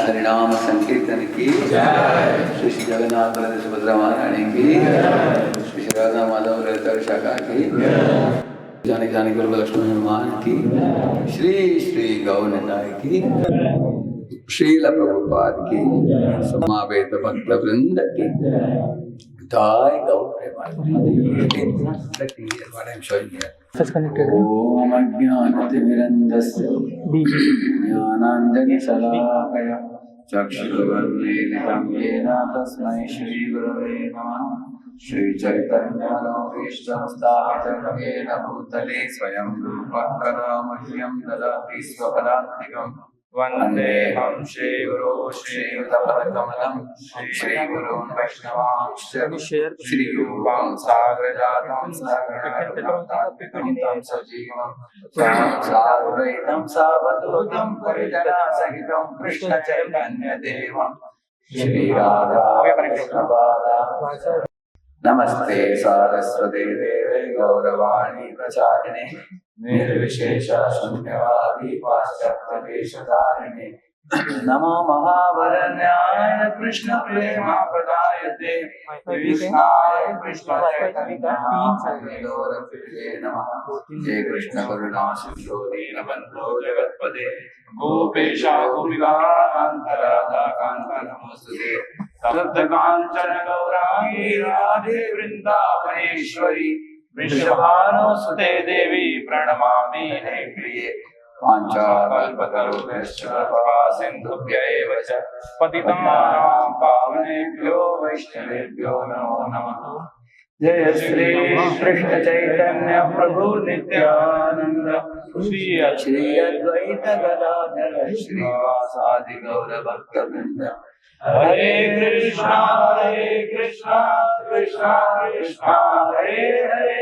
हरिनाम संकीर्तन की श्री श्री जगन्नाथ बलदेव सुभद्रा महारानी की श्री श्री राधा माधव ललिता शाखा की जाने जाने के लक्ष्मी हनुमान की श्री श्री गौनिताय की श्रील प्रभुपाद की समावेत भक्त वृंद की जय गौ ओम अज्ञानतिमिरन्धस्य ज्ञानाञ्जनशलाकया चक्षुरुन्मीलितं येन तस्मै श्रीगुरवे नमः। श्रीचैतन्यमनोभीष्टं येन भूतले स्वयं रूपः कदा मह्यं ददाति स्वपदान्तिकम् वन्देऽहं श्रीगुरो श्रीयुतपदकमलं श्रीगुरून् वैष्णवांश्च श्रीरूपां साग्रजातं सहगणं सजीवं साद्वैतं सावधूतं परिजनसहितं कृष्णचैतन्यदेवं श्रीराधा कृष्णपादा नमस्ते सारस्वते देवे गौरवाणी प्रचारिणे निर्विशेष शून्यवादी पाश्चात्यदेशधारिणे नमो महावरण्याय कृष्ण प्रेमाप्रदायते कृष्णाय कृष्ण चैतन्याय नमः। हे कृष्ण करुणा सिंधु दीनबन्धो जगत्पते गोपेशा गोपिकान्तराधा कान्त नमोस्तुते तप्त कांचन गौरांगी राधे वृंदावनेश्वरी वृषभानुसुते देवी प्रणमामि प्रिये वाञ्छाकल्पतरुभ्यश्च कृपा सिन्धुभ्यैव च पतितानां पावनेभ्यो वैष्णवेभ्यो नमो नमः। जय श्री कृष्ण चैतन्य प्रभु नित्यानंद श्री अद्वैत गदाधर श्रीवासादि गौर भक्तवृंद। हरे Krishna Krishna Krishna Hare Hare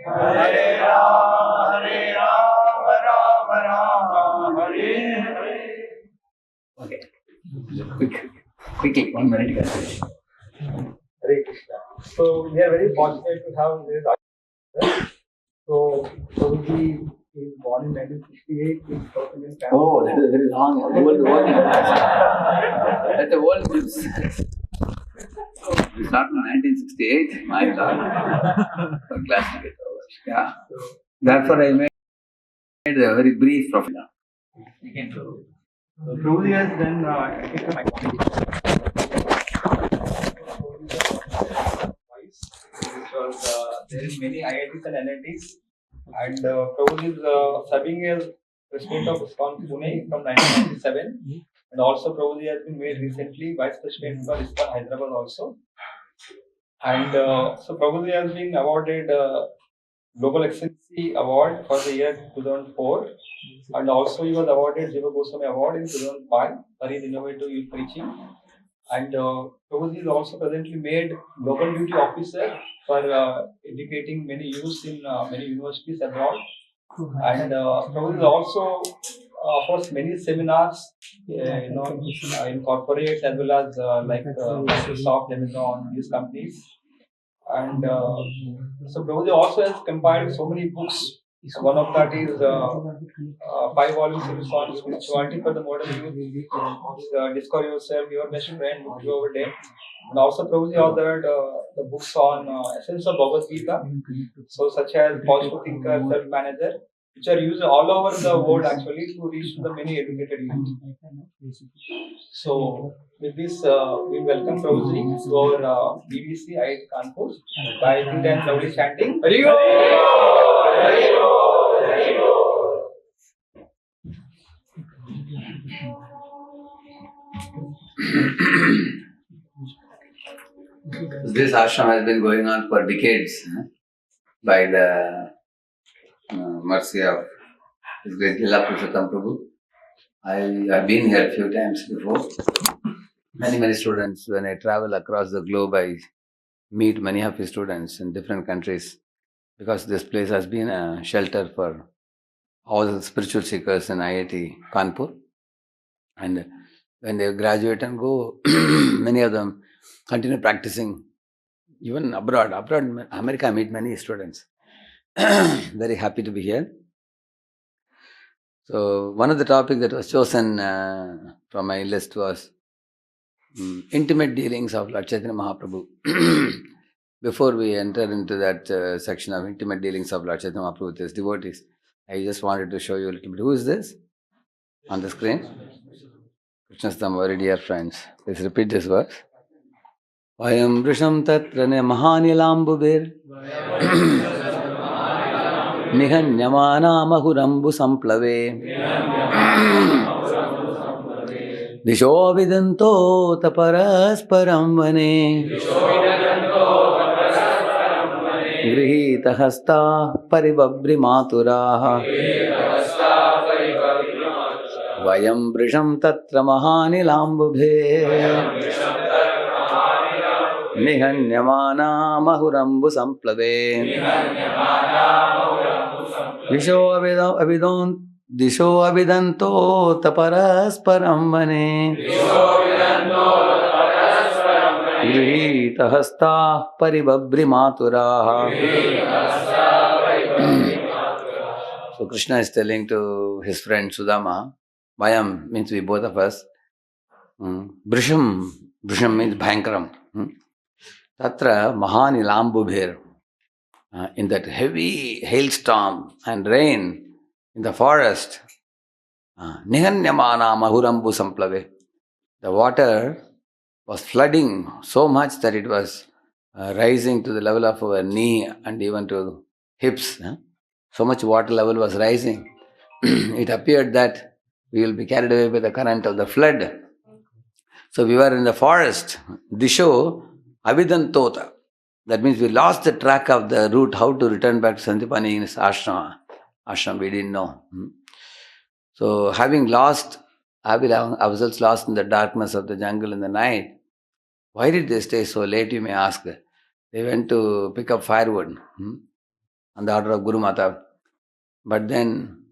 Hare Ram Ram Ram Hare Hare. Okay, quickly 1 minute guys. Hare Krishna. So we are very fortunate to have this. So he is born in 1968 in South Indian family. Oh, that is very long. Old. That's the old news. We started in 1968. My God, class to get over. Yeah. Therefore, I made a very brief profile. You can do. So Prabhuji has done because there is many IITs and NITs, and Prabhuji is serving as president of ISKCON Pune from 1997, and also Prabhuji has been made recently vice president for ISKCON Hyderabad also, and so Prabhuji has been awarded Global Excellency Award for the year 2004, and also he was awarded Jiva Goswami Award in 2005 for his innovative youth preaching. And Prabhuji is also presently made Global Duty Officer for educating many youths in many universities abroad. And Prabhuji is also offers many seminars, in corporates as well as like Microsoft, Amazon, these companies. And so Prabhuji also has compiled so many books. One of that is 5 volumes of Spirituality for the Modern Youth. Discover Yourself, Your Best Friend, Book Over Day. And also Prabhuji authored the books on Essence of Bhagavad Gita, so such as Positive Thinker, Self-Manager, which are used all over the world actually to reach to the many educated youth. So with this, we welcome Prabhuji to our BBC IIT Kanpur by I think and loudly chanting. Hare This ashram has been going on for decades by the mercy of His Great Lila Purushottam Prabhu. I have been here a few times before. Many students, when I travel across the globe, I meet many of his students in different countries because this place has been a shelter for all the spiritual seekers in IIT Kanpur. And when they graduate and go, many of them continue practicing even abroad. Abroad, America, I meet many students. Very happy to be here. So one of the topics that was chosen from my list was intimate dealings of Lord Chaitanya Mahaprabhu. Before we enter into that section of intimate dealings of Lord Chaitanya Mahaprabhu with his devotees, I just wanted to show you a little bit. Who is this on the screen? Krishnastam, very dear friends. Please repeat this verse. Vayam vrisham tatrane mahanilambubir Nihanyamana mahurambu samplave Disho vidanto taparasparam vane Grihita hasta paribabri maturaha Vayam vrisham tatra mahanilambubhe Nihanyamana mahurambu samplave Disho avidanto taparasparam vane Grihita hasta paribabri maturaha. So Krishna is telling to his friend Sudama, Vayam means we both of us. Brisham means Bhankaram. Tatra Mahanilambubhir. In that heavy hailstorm and rain in the forest, Nihanyamana Mahurambu Samplave. The water was flooding so much that it was rising to the level of our knee and even to hips. So much water level was rising. It appeared that we will be carried away by the current of the flood. So we were in the forest. Disho Avidantota. That means we lost the track of the route, how to return back to Santipani in his ashram. We didn't know. So having ourselves lost in the darkness of the jungle in the night, why did they stay so late, you may ask? They went to pick up firewood on the order of Guru Mata. But then,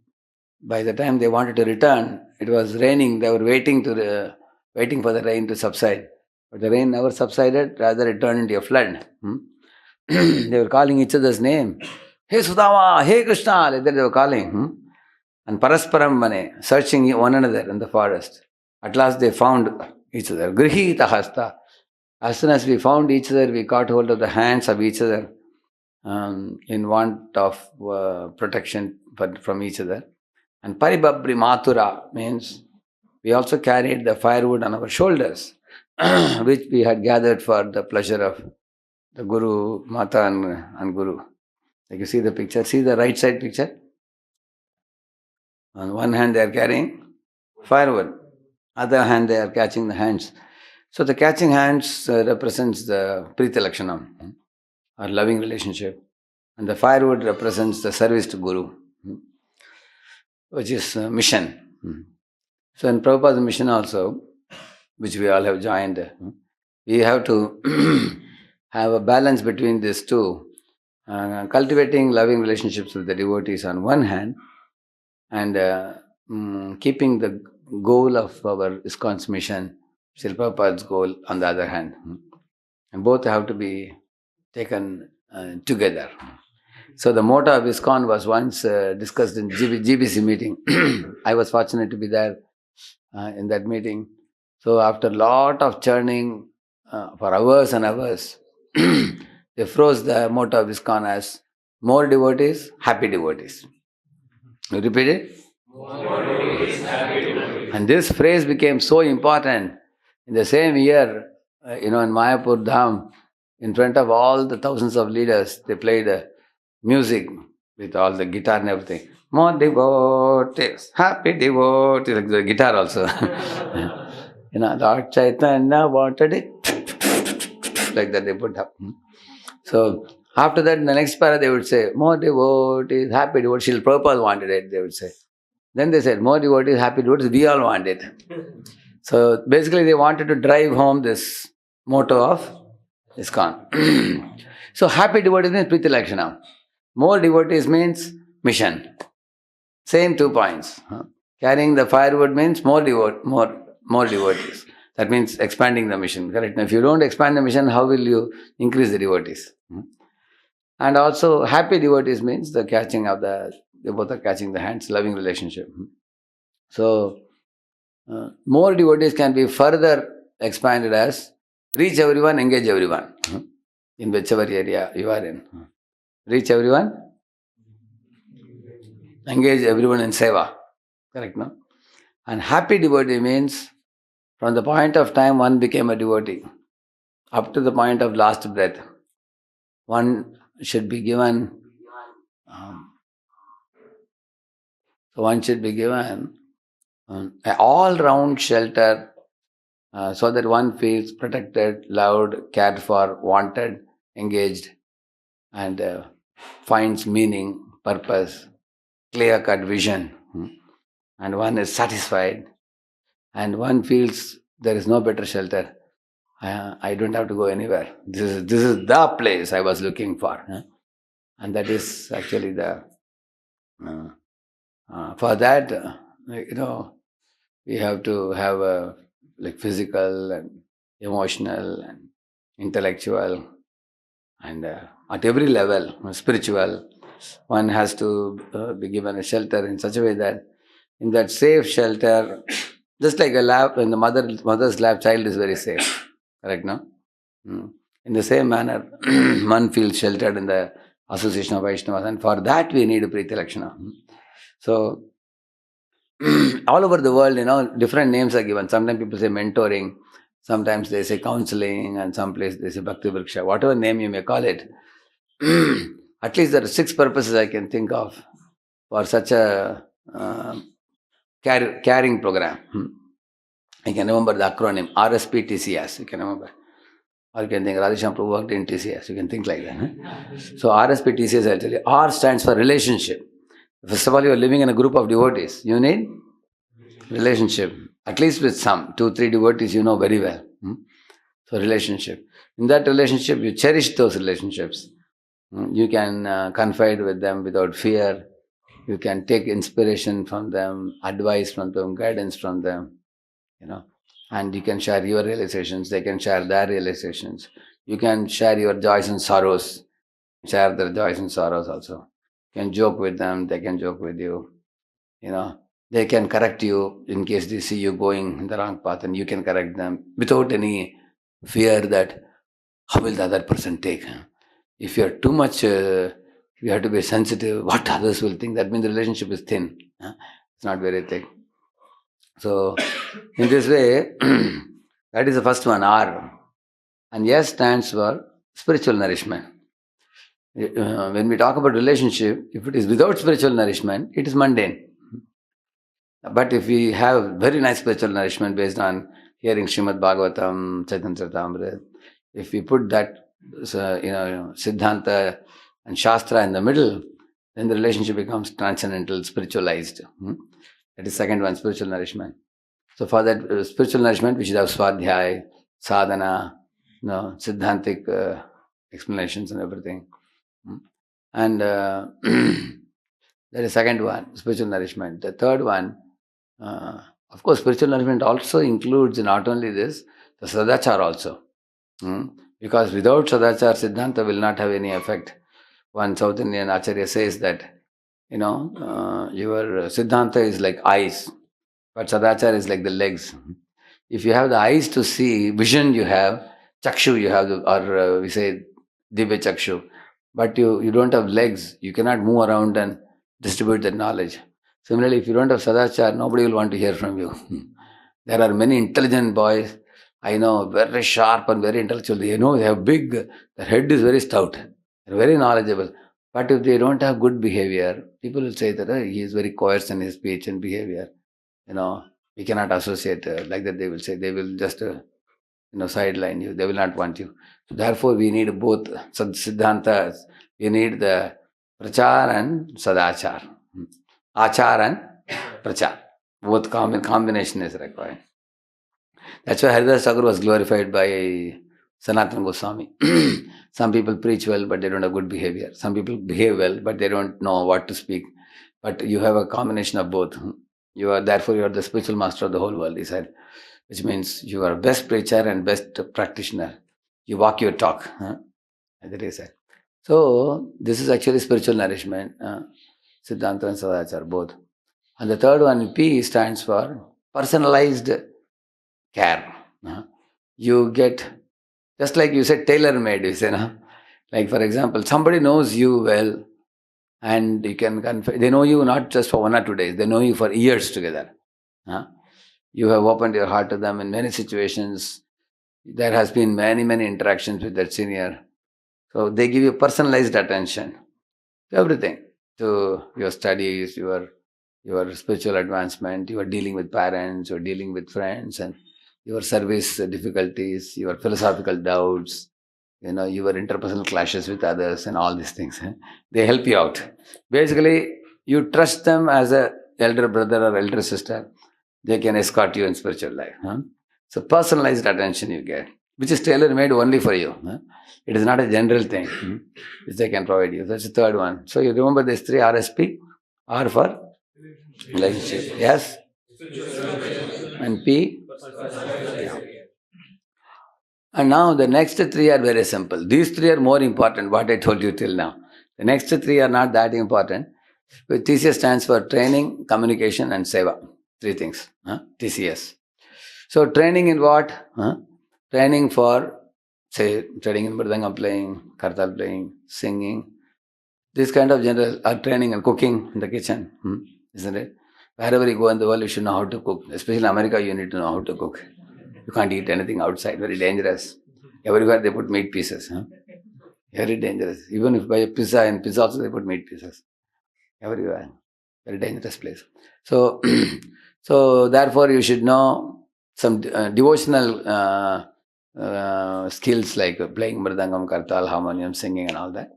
by the time they wanted to return, it was raining. They were waiting for the rain to subside. But the rain never subsided, rather it turned into a flood. They were calling each other's name. Hey Sudama, hey Krishna, like that they were calling. And Parasparam Mane, searching one another in the forest. At last they found each other. Grihita hasta. As soon as we found each other, we caught hold of the hands of each other in want of protection from each other. And Paribabri Mathura means we also carried the firewood on our shoulders, which we had gathered for the pleasure of the Guru, Mata and Guru. Like you see the picture, see the right side picture? On one hand they are carrying firewood, other hand they are catching the hands. So the catching hands represents the Priti Lakshanam, or loving relationship. And the firewood represents the service to Guru, which is mission. So in Prabhupada's mission also, which we all have joined, we have to have a balance between these two, cultivating loving relationships with the devotees on one hand, and keeping the goal of our ISKCON's mission, Srila Prabhupada's goal, on the other hand. And both have to be taken together. So the motto of ISKCON was once discussed in GBC meeting. I was fortunate to be there in that meeting. So after a lot of churning for hours and hours, they froze the motto of ISKCON as more devotees, happy devotees. You repeat it? And this phrase became so important. In the same year, in Mayapur Dham, in front of all the thousands of leaders, they played music with all the guitar and everything. More devotees, happy devotees, like the guitar also. Lord Chaitanya wanted it, like that they put up. So after that, in the next para, they would say, more devotees, happy devotees. Srila Prabhupada wanted it, they would say. Then they said, more devotees, happy devotees, we all want it. So basically, they wanted to drive home this motto of ISKCON. So happy devotees means Priti Lakshana. More devotees means mission. Same 2 points. Carrying the firewood means more devotees. That means expanding the mission. Correct? Now, if you don't expand the mission, how will you increase the devotees? And also, happy devotees means the catching of they both are catching the hands, loving relationship. So, more devotees can be further expanded as reach everyone, engage everyone. In whichever area you are in. Reach everyone, engage everyone in seva. Correct, no? And happy devotee means from the point of time one became a devotee up to the point of last breath, one should be given an all-round shelter so that one feels protected, loved, cared for, wanted, engaged, and finds meaning, purpose, clear-cut vision, and one is satisfied, and one feels there is no better shelter. I don't have to go anywhere. This is the place I was looking for, and that is actually the. For that, we have to have a physical and emotional and intellectual and at every level, spiritual. One has to be given a shelter in such a way that in that safe shelter, just like a lap, in the mother's lap, child is very safe. Correct, no? In the same manner, one feels sheltered in the association of Vaishnavas, and for that we need a Priti Lakshana. So, all over the world, different names are given. Sometimes people say mentoring, sometimes they say counseling, and some place they say Bhakti Vriksha, whatever name you may call it. At least there are 6 purposes I can think of for such a caring program. I can remember the acronym RSPTCS, you can remember. Or you can think Radheshyam Prabhu worked in TCS, you can think like that. So RSPTCS, I'll tell you. R stands for relationship. First of all, you are living in a group of devotees. You need relationship. At least with some, 2-3 devotees you know very well. So relationship. In that relationship, you cherish those relationships. You can confide with them without fear. You can take inspiration from them, advice from them, guidance from them. And you can share your realizations. They can share their realizations. You can share your joys and sorrows. Share their joys and sorrows also. You can joke with them. They can joke with you. They can correct you in case they see you going in the wrong path, and you can correct them without any fear that how will the other person take. If you are too much, you have to be sensitive. What others will think. That means the relationship is thin. It's not very thick. So, in this way, that is the first one, R. And S stands for spiritual nourishment. When we talk about relationship, if it is without spiritual nourishment, it is mundane. But if we have very nice spiritual nourishment based on hearing Srimad Bhagavatam, Chaitanya Charitamrita, if we put that, Siddhanta and Shastra in the middle, then the relationship becomes transcendental, spiritualized. That is second one, spiritual nourishment. So for that spiritual nourishment, we should have Swadhyay, Sadhana, Siddhantic explanations and everything. And that is second one, spiritual nourishment. The third one, of course, spiritual nourishment also includes not only this, the Sadachar also. Because without Sadachar, Siddhanta will not have any effect. One South Indian Acharya says that, your Siddhanta is like eyes, but Sadachar is like the legs. If you have the eyes to see, vision you have, Chakshu you have, or we say Divya Chakshu, but you don't have legs, you cannot move around and distribute that knowledge. Similarly, if you don't have sadachar, nobody will want to hear from you. There are many intelligent boys, I know, very sharp and very intellectual. They know they have big, their head is very stout, they're very knowledgeable. But if they don't have good behavior, people will say that he is very coarse in his speech and behavior. We cannot associate like that. They will say, they will just sideline you. They will not want you. So therefore, we need both siddhantas. We need the prachar and sadachar. Achar and prachar. Both combination is required. That's why Haridas Thakur was glorified by Sanatana Goswami. Some people preach well, but they don't have good behavior. Some people behave well, but they don't know what to speak. But you have a combination of both. Therefore you are the spiritual master of the whole world, he said. Which means you are best preacher and best practitioner. You walk your talk. That is it. So this is actually spiritual nourishment. Siddhanta and Sadachar, both. And the third one, P, stands for personalized care. You get, just like you said, tailor-made, you say, no? Like for example, somebody knows you well and you can they know you not just for 1 or 2 days, they know you for years together. You have opened your heart to them in many situations. There has been many, many interactions with that senior. So they give you personalized attention to everything, to your studies, your spiritual advancement, you are dealing with parents, you are dealing with friends, and your service difficulties, your philosophical doubts, your interpersonal clashes with others and all these things. They help you out. Basically, you trust them as a elder brother or elder sister. They can escort you in spiritual life. So personalized attention you get, which is tailor-made only for you. It is not a general thing which they can provide you. That's the third one. So you remember these three RSP, R for relationship. Yes? And P? Yeah. And now the next three are very simple. These three are more important, what I told you till now. The next three are not that important. But TCS stands for training, communication and seva. Three things. TCS. So training in what? Training for, say, training in mridangam playing, kartal playing, singing. This kind of general training and cooking in the kitchen. Isn't it? Wherever you go in the world, you should know how to cook. Especially in America, you need to know how to cook. You can't eat anything outside. Very dangerous. Everywhere they put meat pieces. Very dangerous. Even if buy a pizza, in pizza also they put meat pieces. Everywhere. Very dangerous place. So, so therefore you should know some devotional skills like playing mridangam, kartal, harmonium, singing and all that.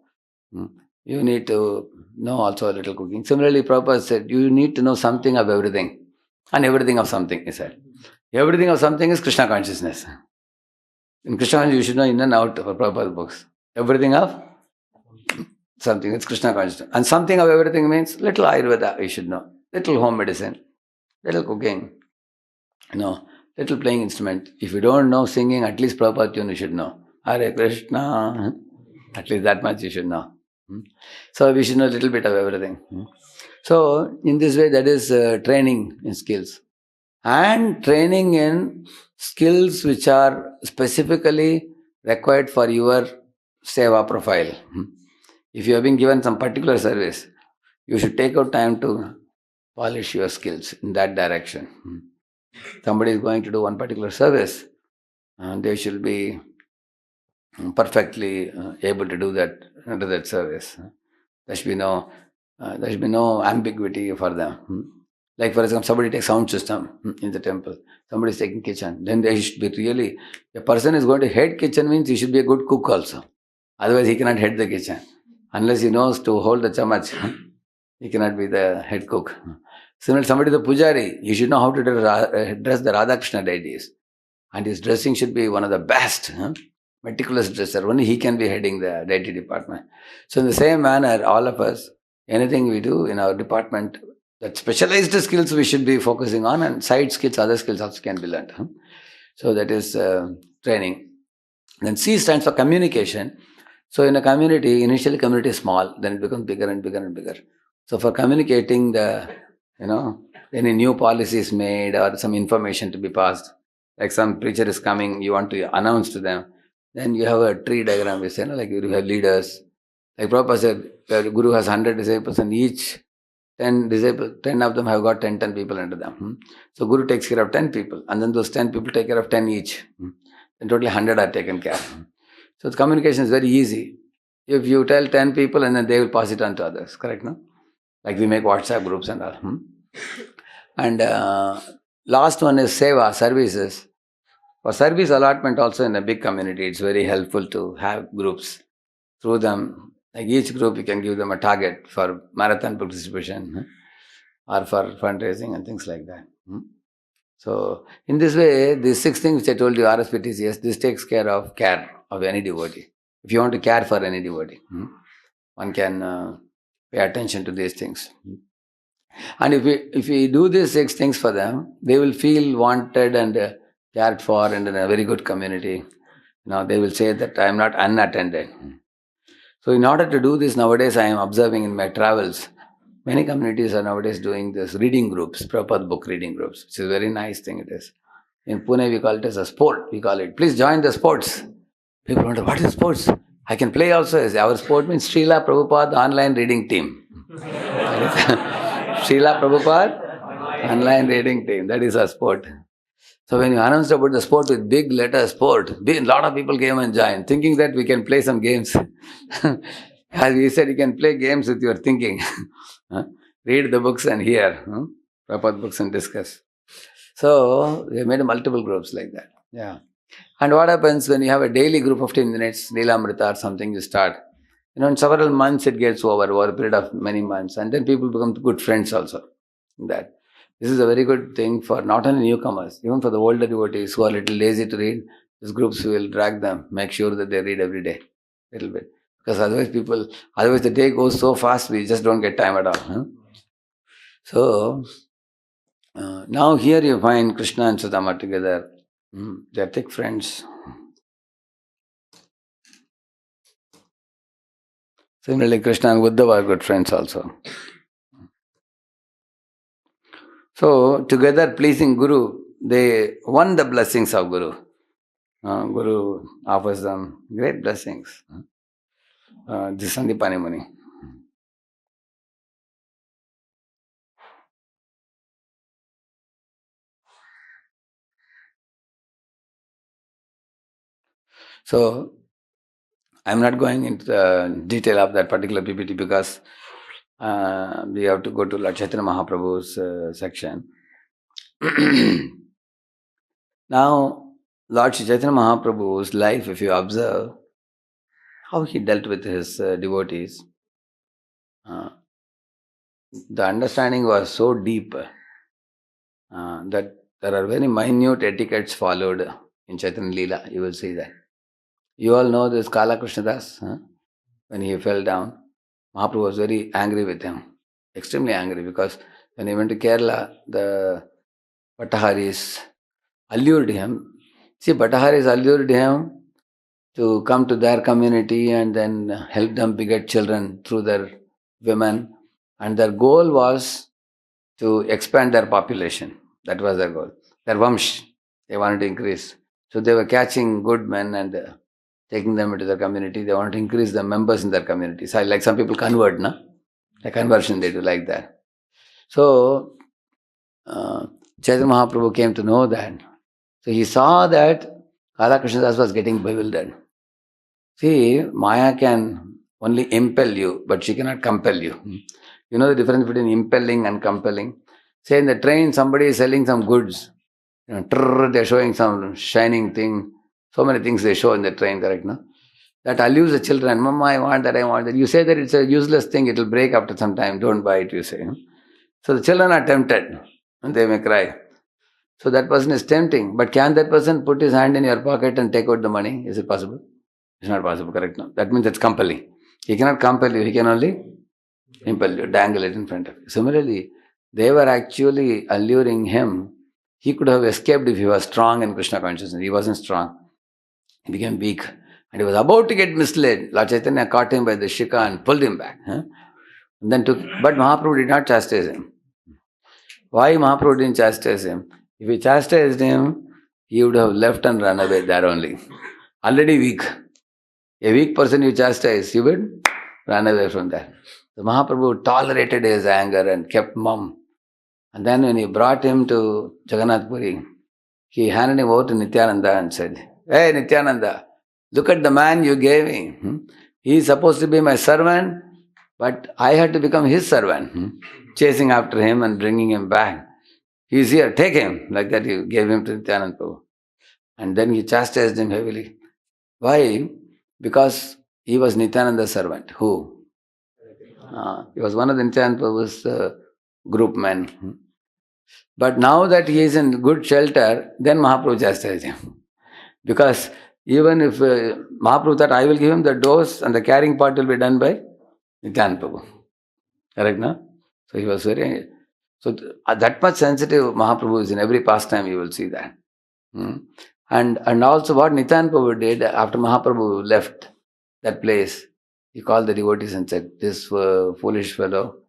You need to know also a little cooking. Similarly, Prabhupada said, you need to know something of everything and everything of something, he said. Everything of something is Krishna consciousness. In Krishna consciousness, you should know in and out of Prabhupada's books. Everything of something, it's Krishna consciousness. And something of everything means little Ayurveda, you should know. Little home medicine, little cooking, little playing instrument. If you don't know singing, at least Prabhupada tune you should know. Hare Krishna, at least that much you should know. So we should know a little bit of everything. So in this way, that is training in skills. And training in skills which are specifically required for your seva profile. If you have been given some particular service, you should take out time to polish your skills in that direction. Somebody is going to do one particular service, and they should be perfectly able to do that service. There should be no ambiguity for them. Like for example, somebody takes sound system in the temple, somebody is taking kitchen, then they should be really, a person is going to head kitchen means he should be a good cook also. Otherwise he cannot head the kitchen. Unless he knows to hold the chamach, he cannot be the head cook. Similarly, somebody is the pujari, he should know how to dress the Radhakrishna deities. And his dressing should be one of the best, meticulous dresser. Only he can be heading the deity department. So in the same manner, all of us, anything we do in our department, that specialized skills we should be focusing on, and side skills, other skills also can be learned. So that is training. Then C stands for communication. So in a community, initially community is small, then it becomes bigger and bigger and bigger. So for communicating any new policy is made or some information to be passed, like some preacher is coming, you want to announce to them, then you have a tree diagram, we say, like you have leaders. Like Prabhupada said, the Guru has 100 disciples and each 10 disciples, 10 of them have got 10 people under them. So Guru takes care of 10 people, and then those 10 people take care of 10 each. And totally 100 are taken care. So the communication is very easy. If you tell 10 people and then they will pass it on to others, correct, no? Like we make WhatsApp groups and all. And last one is seva, services. For service allotment also in a big community, it's very helpful to have groups. Through them, like each group you can give them a target for marathon participation or for fundraising and things like that. So in this way, these 6 things which I told you, RSPTCS, this takes care of any devotee. If you want to care for any devotee, one can pay attention to these things. And if we do these 6 things for them, they will feel wanted and cared for and in a very good community. They will say that I am not unattended. So in order to do this, nowadays I am observing in my travels, many communities are nowadays doing this reading groups, Prabhupada book reading groups. It's a very nice thing it is. In Pune we call it as a sport, we call it. Please join the sports. People wonder, what is sports? I can play also. Our sport means Srila Prabhupada online reading team. Srila Prabhupada online reading team, that is our sport. So when you announced about the sport with big letter sport, a lot of people came and joined, thinking that we can play some games. As we said, you can play games with your thinking. Read the books and hear Prabhupada books and discuss. So we made multiple groups like that. Yeah. And what happens when you have a daily group of 15 minutes, Leelamrita or something, you start. In several months it gets over a period of many months, and then people become good friends also. That. This is a very good thing for not only newcomers, even for the older devotees who are a little lazy to read. These groups will drag them, make sure that they read every day, a little bit. Because otherwise the day goes so fast, we just don't get time at all. So, now here you find Krishna and Sudama together. They are thick friends. Similarly, Krishna and Uddhava are good friends also. So, together pleasing Guru, they won the blessings of Guru. Guru offers them great blessings. This is Sandipani Muni. So, I'm not going into the detail of that particular PPT because we have to go to Lord Chaitanya Mahaprabhu's section. Now, Lord Chaitanya Mahaprabhu's life, if you observe how he dealt with his devotees, the understanding was so deep that there are very minute etiquettes followed in Chaitanya Leela. You will see that. You all know this Kala Krishnadas, when he fell down. Mahaprabhu was very angry with him, extremely angry, because when he went to Kerala, the Bhattaharis allured him. See, Bhattaharis allured him to come to their community and then help them beget children through their women. And their goal was to expand their population. That was their goal. Their vamsh, they wanted to increase. So they were catching good men and taking them into their community. They wanted to increase the members in their community. So like some people convert, na? The conversion they do like that. So Chaitanya Mahaprabhu came to know that. So he saw that Radha Krishnadas was getting bewildered. See, Maya can only impel you, but she cannot compel you. You know the difference between impelling and compelling? Say in the train, somebody is selling some goods. They're showing some shining thing. So many things they show in the train, correct? No? That allures the children. Mama, I want that, I want that. You say that it's a useless thing, it will break after some time. Don't buy it, you say. So the children are tempted and they may cry. So that person is tempting. But can that person put his hand in your pocket and take out the money? Is it possible? It's not possible, correct? No? That means it's compelling. He cannot compel you, he can only impel you, dangle it in front of you. Similarly, they were actually alluring him. He could have escaped if he was strong in Krishna consciousness. He wasn't strong. He became weak. And he was about to get misled. Lord Chaitanya caught him by the shikha and pulled him back. And then but Mahaprabhu did not chastise him. Why Mahaprabhu didn't chastise him? If he chastised him, he would have left and run away there only. Already weak. A weak person you chastise, he would run away from there. The Mahaprabhu tolerated his anger and kept mum. And then when he brought him to Jagannath Puri, he handed him over to Nityananda and said, "Hey Nityananda, look at the man you gave me. He is supposed to be my servant, but I had to become his servant, chasing after him and bringing him back. He is here, take him." Like that he gave him to Nityananda Prabhu. And then he chastised him heavily. Why? Because he was Nityananda's servant. Who? He was one of the Nityananda Prabhu's group men. But now that he is in good shelter, then Mahaprabhu chastised him. Because even if Mahaprabhu thought, I will give him the dose and the carrying part will be done by Nityananda Prabhu. Correct, no? So he was very... So that much sensitive Mahaprabhu is in every pastime, you will see that. And also what Nityananda Prabhu did after Mahaprabhu left that place, he called the devotees and said, "This foolish fellow,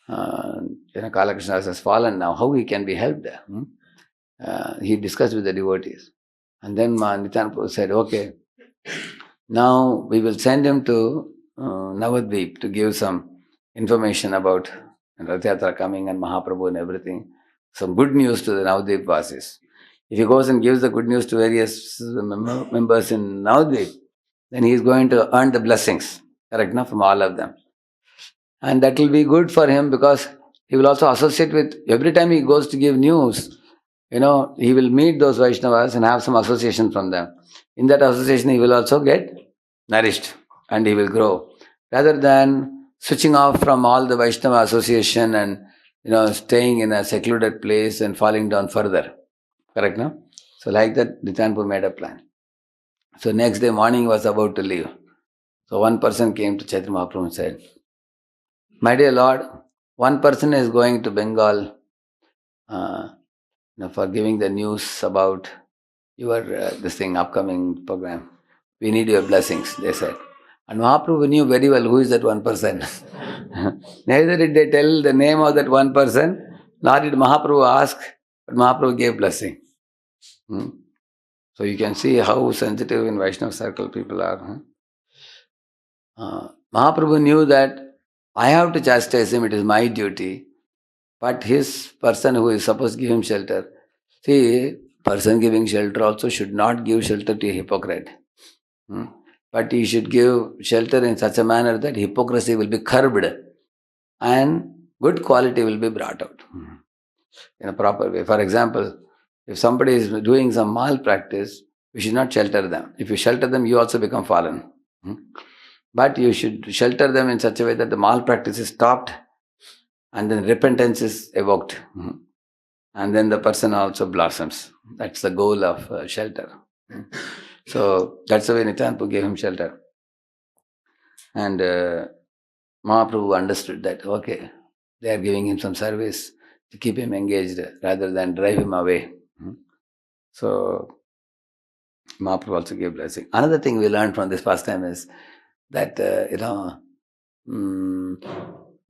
Kala Krishna has fallen now, how he can be helped?" He discussed with the devotees. And then Nityananda Prabhu said, "Okay, now we will send him to Navadvip to give some information about Rath Yatra coming and Mahaprabhu and everything. Some good news to the Navadvip Vasis. If he goes and gives the good news to various members in Navadvip, then he is going to earn the blessings, correct, no, from all of them. And that will be good for him because he will also associate with, every time he goes to give news, he will meet those Vaishnavas and have some association from them. In that association, he will also get nourished and he will grow. Rather than switching off from all the Vaishnava association and, staying in a secluded place and falling down further. Correct, no? So like that, Nityananda Prabhu made a plan. So next day morning, he was about to leave. So one person came to Chaitanya Mahaprabhu and said, "My dear Lord, one person is going to Bengal for giving the news about your this thing, upcoming program. We need your blessings," they said. And Mahaprabhu knew very well who is that one person. Neither did they tell the name of that one person, nor did Mahaprabhu ask, but Mahaprabhu gave blessing. So you can see how sensitive in Vaishnava circle people are. Mahaprabhu knew that I have to chastise him, it is my duty. But his person who is supposed to give him shelter, see, person giving shelter also should not give shelter to a hypocrite. But he should give shelter in such a manner that hypocrisy will be curbed and good quality will be brought out in a proper way. For example, if somebody is doing some malpractice, you should not shelter them. If you shelter them, you also become fallen. But you should shelter them in such a way that the malpractice is stopped and then repentance is evoked. And then the person also blossoms. That's the goal of shelter. So that's the way Nityananda gave him shelter. And Mahaprabhu understood that, okay, they are giving him some service to keep him engaged rather than drive him away. So Mahaprabhu also gave blessing. Another thing we learned from this pastime is that,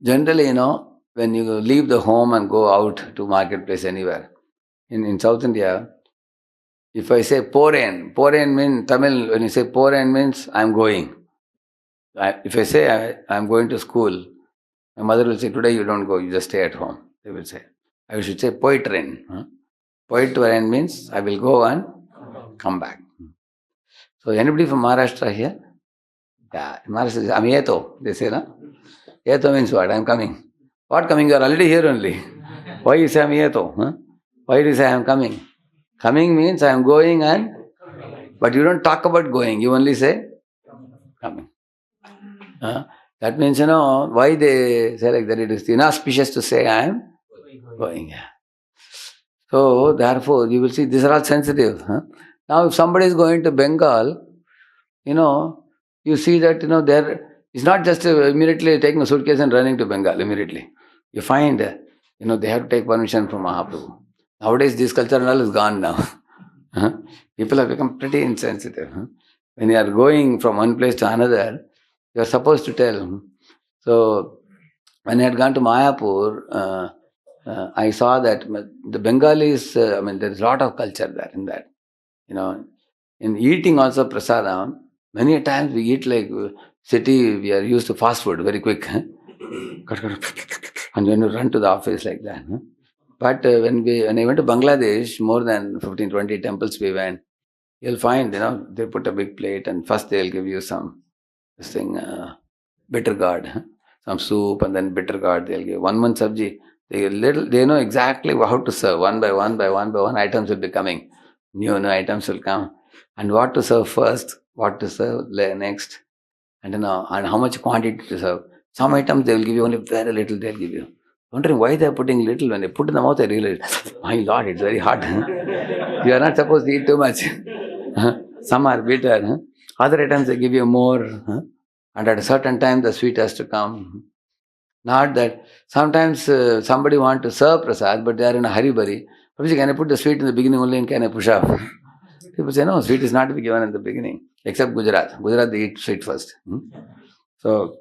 generally, when you leave the home and go out to marketplace anywhere, in South India, if I say Poren means Tamil, when you say Poren means I'm going. If I say I'm going to school, my mother will say, "Today you don't go, you just stay at home," they will say. I should say Poitren. Poitren means I will go and come back. So anybody from Maharashtra here? Yeah, in Maharashtra, I'm Yeto, they say, no? Yeto means what? I'm coming. What coming? You are already here only. Why you say I'm Yeto? Why do you say I'm coming? Coming means I'm going but you don't talk about going, you only say coming. That means, why they say like that, it is inauspicious to say I am going. So, therefore, you will see, these are all sensitive. Now, if somebody is going to Bengal, you see that, there is not just immediately taking a suitcase and running to Bengal immediately. You find, they have to take permission from Mahaprabhu. Nowadays, this culture and all is gone now. People have become pretty insensitive. When you are going from one place to another, you are supposed to tell. So, when I had gone to Mayapur, I saw that the Bengalis, there is a lot of culture there in that. In eating also prasadam, many times we eat like city, we are used to fast food, very quick. And then you run to the office like that. Huh? But when I went to Bangladesh, more than 15, 20 temples we went, you'll find, they put a big plate and first they'll give you some, this thing, bitter gourd, huh? Some soup and then bitter gourd they'll give. 1 month sabji. They know exactly how to serve. One by one items will be coming. New items will come. And what to serve first, what to serve next, and and how much quantity to serve. Some items they will give you only very little, they'll give you. Wondering why they're putting little. When they put in the mouth, they realize, my Lord, it's very hot. You are not supposed to eat too much. Some are bitter. Other items they give you more. And at a certain time, the sweet has to come. Not that sometimes somebody want to serve prasad, but they are in a hurry. Can I put the sweet in the beginning only and can I push off? People say, no, sweet is not to be given in the beginning, except Gujarat. Gujarat, they eat sweet first. So,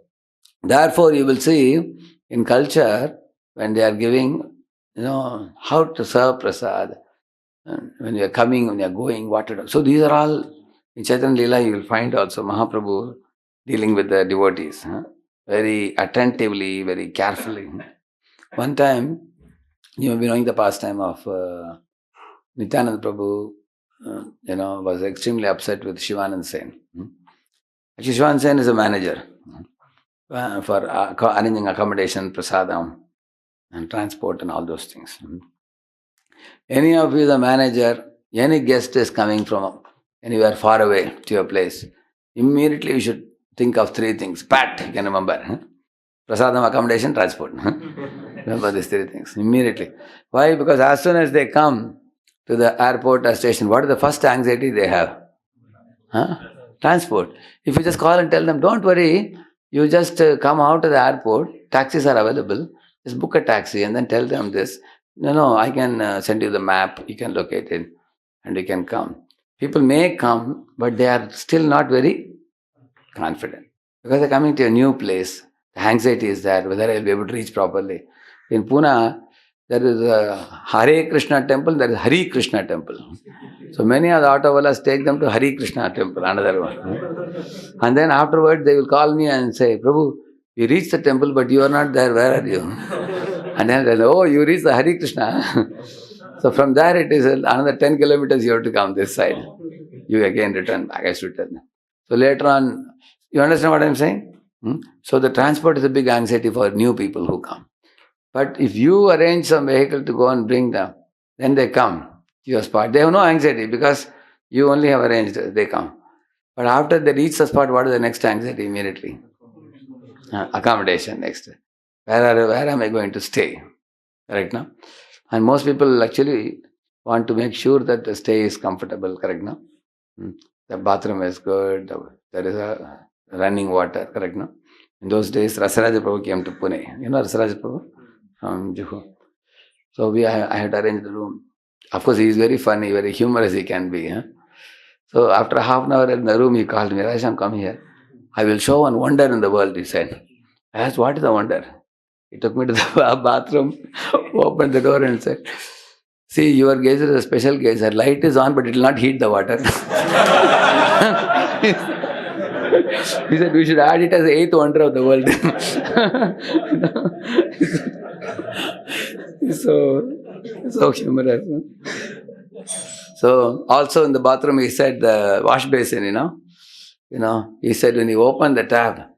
therefore, you will see in culture, when they are giving, how to serve prasad, when you are coming, when you are going, what to do. So, these are all, in Chaitanya Leela, you will find also Mahaprabhu dealing with the devotees. Very attentively, very carefully. One time, you may be knowing the pastime of Nityananda Prabhu, was extremely upset with Shivanand Sen. Actually, Shivanand Sen is a manager for arranging accommodation, prasadam, and transport and all those things. Any of you is a manager, any guest is coming from anywhere far away to your place, immediately you should think of 3 things. Pat, you can remember. Prasadam, accommodation, transport. Remember these 3 things immediately. Why? Because as soon as they come to the airport or station, what is the first anxiety they have? Transport. If you just call and tell them, don't worry, you just come out of the airport, taxis are available, just book a taxi and then tell them this. No, I can send you the map, you can locate it and you can come. People may come, but they are still not very confident because they're coming to a new place. The anxiety is there, whether I'll be able to reach properly. In Pune, there is a Hare Krishna temple, there is Hare Krishna temple. So many of the autowalas take them to Hare Krishna temple, another one. And then afterwards they will call me and say, Prabhu, we reached the temple, but you are not there, where are you? And then they say, oh, you reached the Hare Krishna. So from there it is another 10 kilometers you have to come this side. You again return back, I should tell them. So later on, you understand what I'm saying? So the transport is a big anxiety for new people who come. But if you arrange some vehicle to go and bring them, then they come to your spot. They have no anxiety because you only have arranged, they come. But after they reach the spot, what is the next anxiety immediately? Accommodation next. Where am I going to stay? Correct now? And most people actually want to make sure that the stay is comfortable, correct now? The bathroom is good, there is a running water, correct now? In those days, Rasaraja Prabhu came to Pune. You know Rasaraja Prabhu? From Juhu. So I had arranged the room. Of course, he is very funny, very humorous he can be. So after half an hour in the room, he called me, Radheshyam, come here. I will show one wonder in the world, he said. I asked, what is the wonder? He took me to the bathroom, opened the door and said, see, your geyser is a special geyser. Light is on, but it will not heat the water. He said, we should add it as the 8th wonder of the world. So humorous. So also in the bathroom, he said the wash basin, he said when you open the tap,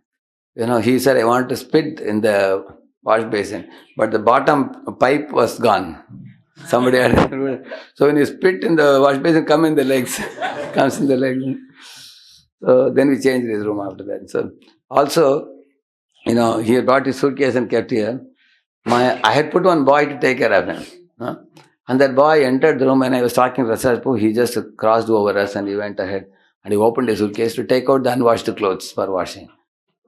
he said, I want to spit in the wash basin, but the bottom pipe was gone. Somebody had. So when you spit in the wash basin, comes in the legs. So then we changed his room after that. So also, he had brought his suitcase and kept here. I had put one boy to take care of him. And that boy entered the room when I was talking to Rasarpu. He just crossed over us and he went ahead and he opened his suitcase to take out the unwashed clothes for washing.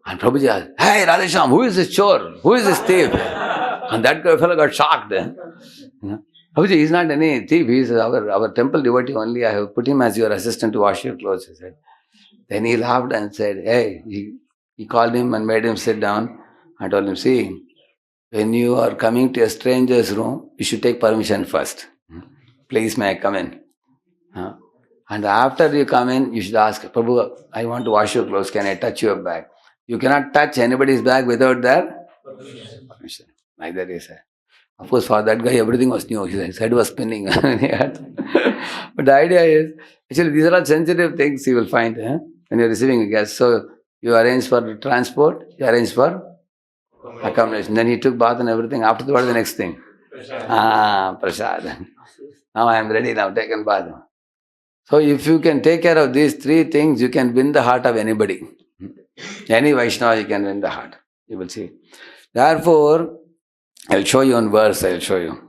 And Prabhuji asked, hey Radheshyam, who is this chore? Who is this thief? And that fellow got shocked. Prabhuji, he's not any thief. He's our temple devotee only. I have put him as your assistant to wash your clothes, he said. Then he laughed and said, hey, he called him and made him sit down and told him, see, when you are coming to a stranger's room, you should take permission first. Please, may I come in? And after you come in, you should ask, Prabhu, I want to wash your clothes. Can I touch your bag? You cannot touch anybody's bag without their Permission. Like that he said. Of course, for that guy, everything was new. His head was spinning. But the idea is, actually, these are all sensitive things you will find when you're receiving a guest. So, you arrange for transport, you arrange for accommodation. Then he took bath and everything. After that, what is the next thing? Prasad. Now I am ready, now taken bath. So, if you can take care of these three things, you can win the heart of anybody. Any Vaishnava, you can win the heart. You will see. Therefore, I'll show you on verse, I'll show you.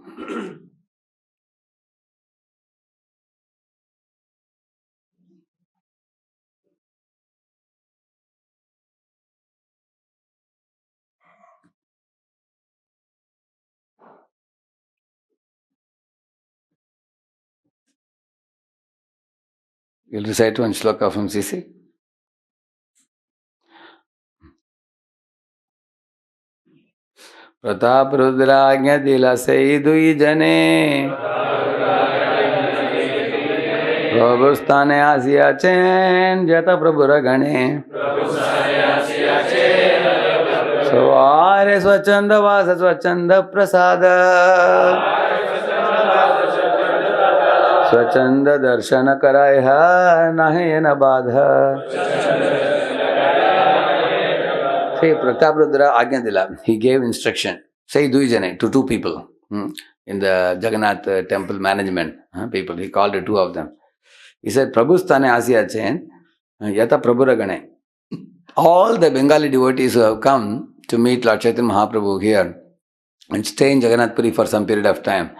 You'll recite one shloka from CC. Pratap रुद्राज्ञ दिलासे दुई जने प्रभुस्थाने आसिया चैन जत प्रभुर गणे सवारे स्वच्छंद वास स्वच्छंद प्रसाद स्वच्छंद दर्शन कराय नहे न बाध. Say Pratap Rudra Ajna Dila, he gave instruction. Say Duijane to two people in the Jagannath temple management people. He called the two of them. He said, Prabhustane Asya Chen, Yata Prabhuragane. All the Bengali devotees who have come to meet Lord Chaitanya Mahaprabhu here and stay in Jagannath Puri for some period of time.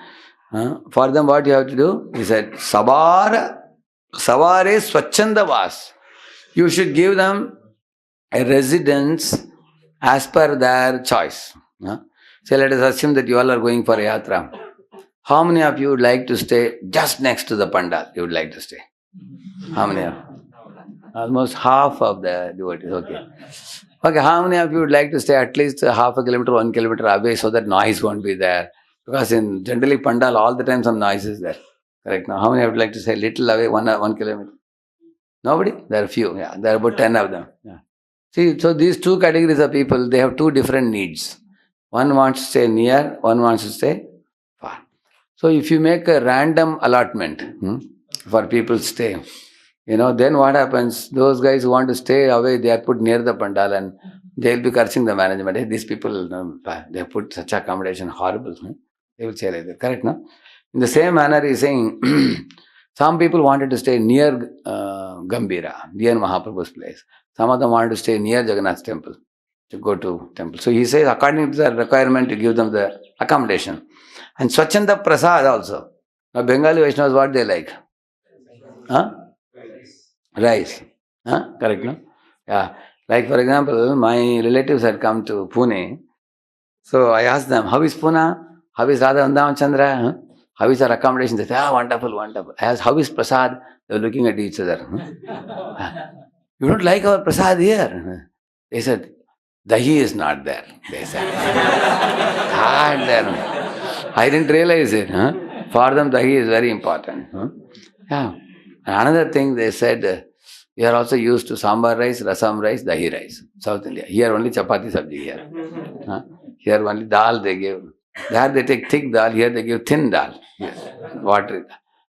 For them, what you have to do? He said, Savare Swachanda Vas. You should give them a residence as per their choice. So let us assume that you all are going for a yatra. How many of you would like to stay just next to the pandal? You would like to stay? How many of you? Almost half of the devotees. Okay, how many of you would like to stay at least half a kilometer, 1 kilometer away so that noise won't be there? Because in generally pandal, all the time some noise is there. Correct? Now, how many would like to stay little away, 1 kilometer? Nobody? There are few. Yeah, there are about 10 of them. Yeah. See, so these two categories of people, they have two different needs. One wants to stay near, one wants to stay far. So if you make a random allotment for people to stay, then what happens? Those guys who want to stay away, they are put near the pandal and they'll be cursing the management. Hey, these people, they put such accommodation, horrible. They will say like that. Correct, no? In the same manner, he's saying, some people wanted to stay near Gambira, near Mahaprabhu's place. Some of them wanted to stay near Jagannath's temple, to go to temple. So he says, according to the requirement, to give them the accommodation. And Swachanda Prasad also. Now Bengali Vaishnavas, what they like? Rice. Correct, no? Yeah. Like for example, my relatives had come to Pune. So I asked them, how is Pune? How is Radheshyamdas? How is our accommodation? They said, wonderful, wonderful. I asked, how is Prasad? They were looking at each other. You don't like our Prasad here? They said, Dahi is not there. They said, hard there. I didn't realize it. For them, Dahi is very important. Yeah. Another thing they said, we are also used to sambar rice, rasam rice, dahi rice. South India. Here only chapati sabji here. Here only dal they give. There they take thick dal, here they give thin dal. Yes. Water.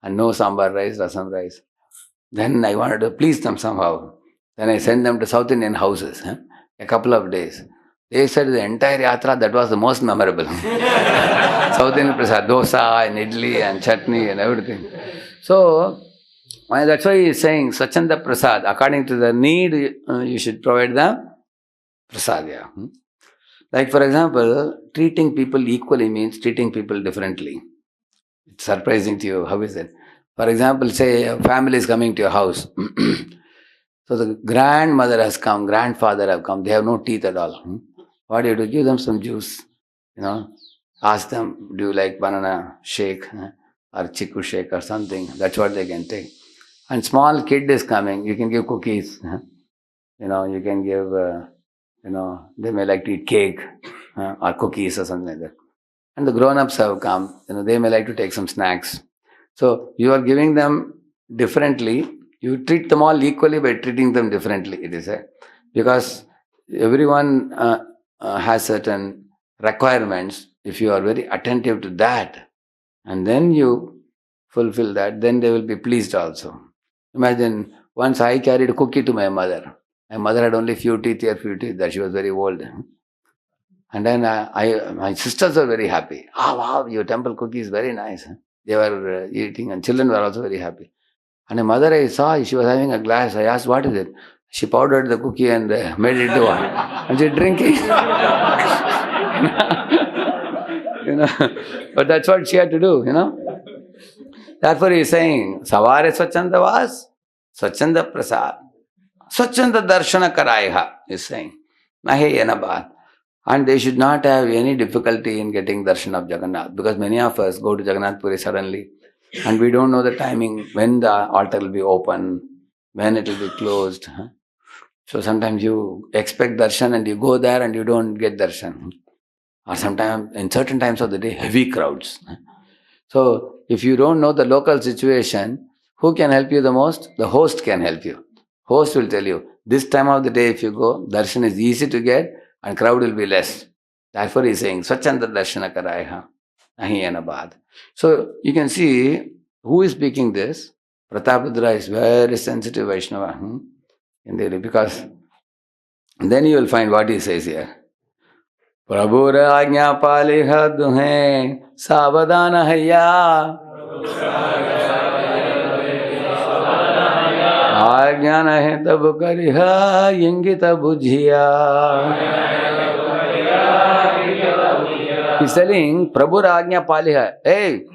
And no sambar rice, rasam rice. Then I wanted to please them somehow. Then I sent them to South Indian houses. A couple of days. They said the entire yatra, that was the most memorable. South Indian prasad, dosa and idli and chutney and everything. So, that's why he is saying, Swachanda Prasad, according to the need, you should provide the prasad. Yeah. Like for example, treating people equally means treating people differently. It's surprising to you. How is it? For example, say a family is coming to your house. So the grandmother has come, grandfather have come, they have no teeth at all. What do you do? Give them some juice. Ask them, do you like banana shake or chiku shake or something? That's what they can take. And small kid is coming, you can give cookies. You can give, they may like to eat cake or cookies or something like that. And the grown-ups have come, they may like to take some snacks. So you are giving them differently. You treat them all equally by treating them differently, it is. Because everyone has certain requirements. If you are very attentive to that, and then you fulfill that, then they will be pleased also. Imagine, once I carried a cookie to my mother. My mother had only few teeth here, few teeth there. She was very old. And then my sisters were very happy. Ah, wow, your temple cookie is very nice. They were eating, and children were also very happy. And my mother, I saw, she was having a glass. I asked, what is it? She powdered the cookie and made it into one. And she drinking. But that's what she had to do, Therefore he is saying, Savare Swachanda vas, Swachanda prasad, Swachanda darshana karaiha, he is saying. Nahi yenabad. And they should not have any difficulty in getting darshan of Jagannath, because many of us go to Jagannath Puri suddenly and we don't know the timing, when the altar will be open, when it will be closed. So sometimes you expect darshan and you go there and you don't get darshan. Or sometimes, in certain times of the day, heavy crowds. So if you don't know the local situation, who can help you the most? The host can help you. Host will tell you, this time of the day if you go, darshan is easy to get and crowd will be less. Therefore he is saying, Swachanda darshana karaiha, nahi yanabad. So you can see, who is speaking this? Pratapadra is very sensitive Vaishnava in Delhi, because then you will find what he says here. प्रभुर आज्ञा पालिह दुहें सावधान हैया, आज्ञा नहीं तब करिह इंगित बुझिया. He's telling, Prabhur Ajna Paliha, hey,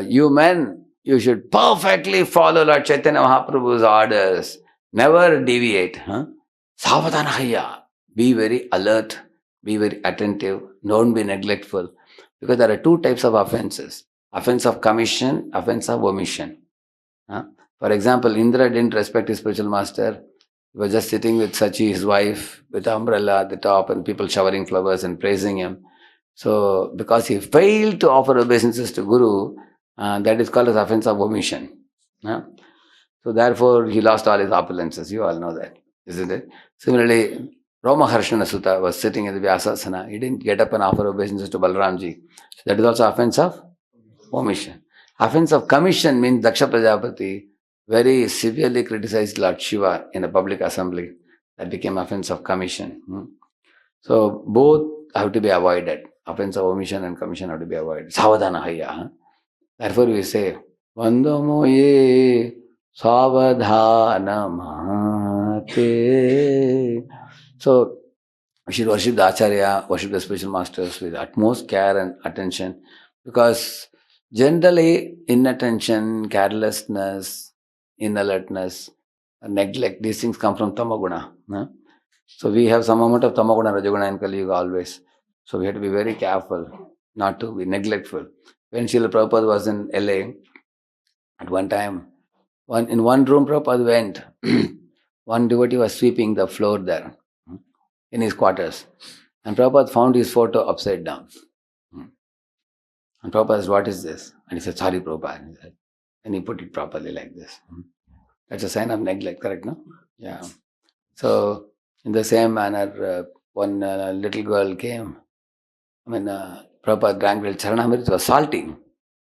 you men, you should perfectly follow Lord Chaitanya Mahaprabhu's orders. Never deviate. Savadana Hayya. Be very alert, be very attentive, don't be neglectful. Because there are two types of offenses. Offense of commission, offense of omission. For example, Indra didn't respect his spiritual master. He was just sitting with Sachi, his wife, with an umbrella at the top and people showering flowers and praising him. So, because he failed to offer obeisances to Guru, that is called as offense of omission. So, therefore, he lost all his opulences. You all know that, isn't it? Similarly, Ramaharshana Sutta was sitting in the Vyasasana. He didn't get up and offer obeisances to Balramji. So that is also offense of omission. Offense of commission means Daksha Prajapati very severely criticized Lord Shiva in a public assembly. That became offense of commission. So, both have to be avoided. Offense of omission and commission have to be avoided. Savadana hayya. Therefore we say, Vandamoye savadhana mahate. So, we should worship the Acharya, worship the spiritual masters with utmost care and attention, because generally inattention, carelessness, inalertness, neglect, these things come from tamaguna. So we have some amount of tamaguna, rajaguna and Kali Yuga always. So we have to be very careful not to be neglectful. When Srila Prabhupada was in LA, at one time, in one room Prabhupada went, one devotee was sweeping the floor there in his quarters. And Prabhupada found his photo upside down. And Prabhupada said, what is this? And he said, sorry Prabhupada. And he put it properly like this. That's a sign of neglect, correct, no? Yeah. So, in the same manner, one little girl came. Prabhupada drank little Charanamrita, was salty.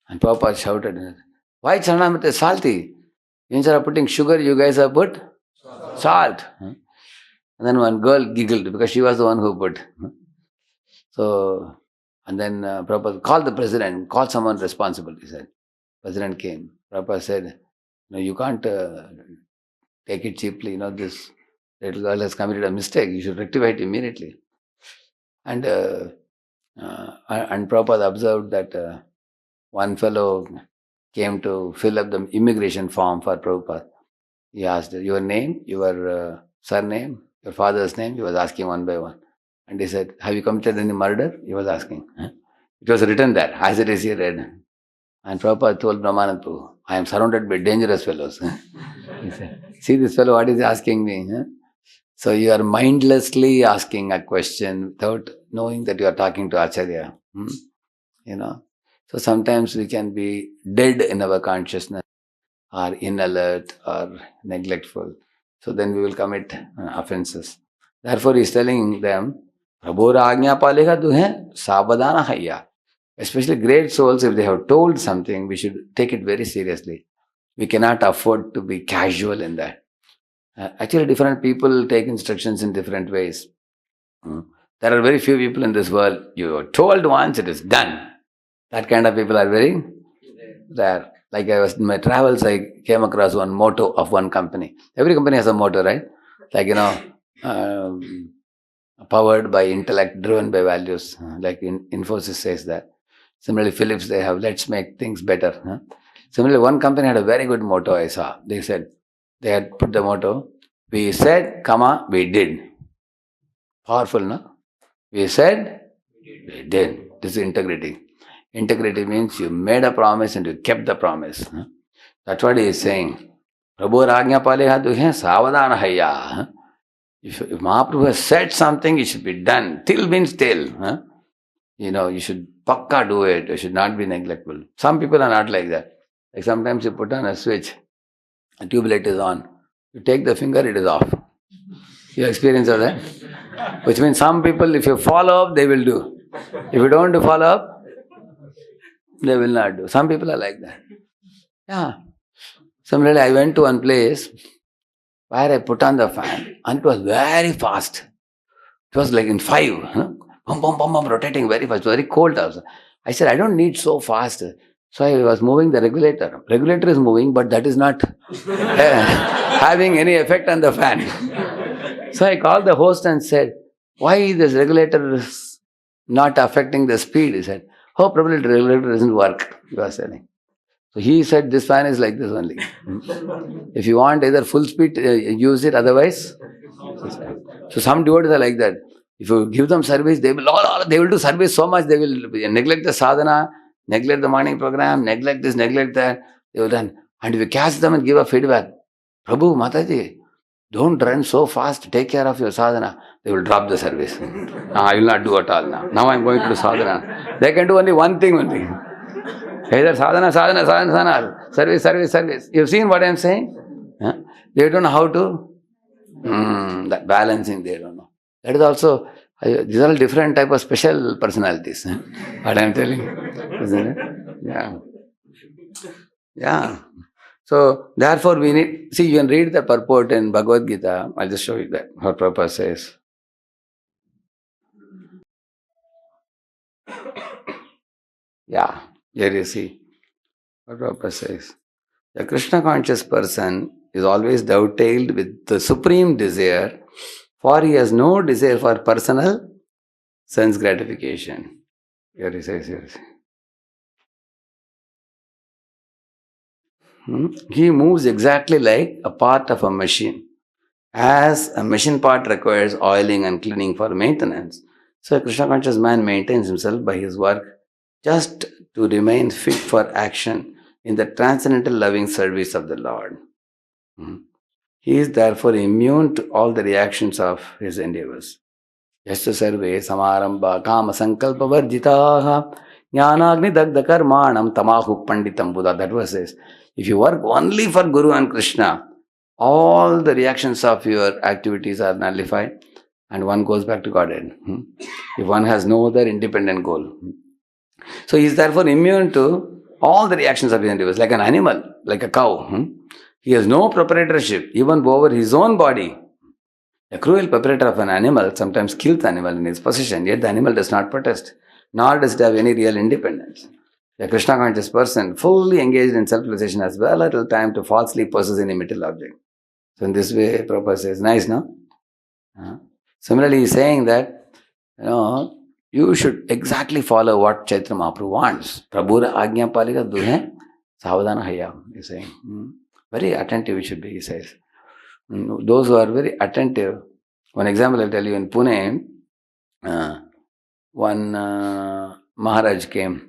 And Prabhupada shouted, why Charanamrita is salty? Instead of putting sugar, you guys have put salt. And then one girl giggled because she was the one who put. So, and then Prabhupada called the president, call someone responsible, he said. President came. Prabhupada said, no, you can't take it cheaply. This little girl has committed a mistake. You should rectify it immediately. And Prabhupada observed that one fellow came to fill up the immigration form for Prabhupada. He asked, your name, your surname, your father's name? He was asking one by one. And he said, have you committed any murder? He was asking. It was written there, as it is here read. And Prabhupada told Brahmanand Prabhu, I am surrounded by dangerous fellows. He said, see this fellow, what is he asking me? So you are mindlessly asking a question without knowing that you are talking to Acharya. So sometimes we can be dead in our consciousness, or inalert, or neglectful. So then we will commit offenses. Therefore he is telling them, Prabhu Ragnya Palika Duhe Sabadana Haya. Especially great souls, if they have told something, we should take it very seriously. We cannot afford to be casual in that. Actually, different people take instructions in different ways. Hmm. There are very few people in this world. You are told once, it is done. That kind of people are very rare. Like I was in my travels, I came across one motto of one company. Every company has a motto, right? Like, powered by intellect, driven by values. Like Infosys says that. Similarly, Philips, they have, let's make things better. Similarly, one company had a very good motto I saw. They said, they had put the motto, we said, we did. Powerful, no? We said, we did. This is integrity. Integrity means you made a promise and you kept the promise. That's what he is saying. Prabhu Ragnya Paleha Duhe Savadana Haya. If Mahaprabhu has said something, it should be done. Till means till. You should pakka do it. You should not be neglectful. Some people are not like that. Like sometimes you put on a switch, a tube light is on. You take the finger, it is off. You experience of that? Which means some people, if you follow up, they will do. If you don't follow up, they will not do. Some people are like that. Yeah. Similarly, I went to one place where I put on the fan and it was very fast. It was like in 5. Bum, bum, bum, bum, rotating very fast. Very cold also. I said, I don't need so fast. So I was moving the regulator. Regulator is moving, but that is not having any effect on the fan. So I called the host and said, why this regulator is not affecting the speed? He said, oh, probably the regulator doesn't work. He was saying. So he said, this fan is like this only. If you want either full speed, use it, otherwise. So some devotees are like that. If you give them service, they will do service so much, they will neglect the sadhana, neglect the morning program, neglect this, neglect that. They will run. And if you catch them and give a feedback, Prabhu, Mataji, don't run so fast, take care of your sadhana. They will drop the service. I will not do at all now. Now I am going to do sadhana. They can do only one thing only. Either sadhana, service. You've seen what I am saying? They don't know how to. That balancing, they don't know. That is also, these are all different type of special personalities. What I am telling you. Isn't it? Yeah. Yeah. So, therefore we need, see, you can read the purport in Bhagavad Gita. I'll just show you that. What Prabhupada says. Yeah. Here you see. What Prabhupada says. A Krishna conscious person is always dovetailed with the supreme desire, for he has no desire for personal sense gratification. Here he says, he moves exactly like a part of a machine. As a machine part requires oiling and cleaning for maintenance, so a Krishna conscious man maintains himself by his work just to remain fit for action in the transcendental loving service of the Lord. He is therefore immune to all the reactions of his endeavors. Yasya sarve samarambha kama sankalpa varjitaha jnanagni dagda karmanam tamahu panditam Buddha. That verse says, if you work only for Guru and Krishna, all the reactions of your activities are nullified and one goes back to Godhead. If one has no other independent goal. So he is therefore immune to all the reactions of his endeavors, like an animal, like a cow. He has no proprietorship even over his own body. A cruel proprietor of an animal sometimes kills the animal in his possession, yet the animal does not protest, nor does it have any real independence. A Krishna conscious person, fully engaged in self-realization, has very little time to falsely possess any material object. So in this way, Prabhupada says, nice, no? Similarly, he is saying that, you should exactly follow what Chaitanya Mahaprabhu wants. Prabhu Agnya Palika Duhe Savadana Haya, he is saying. Very attentive we should be, he says. Those who are very attentive. One example I'll tell you, in Pune, one Maharaj came.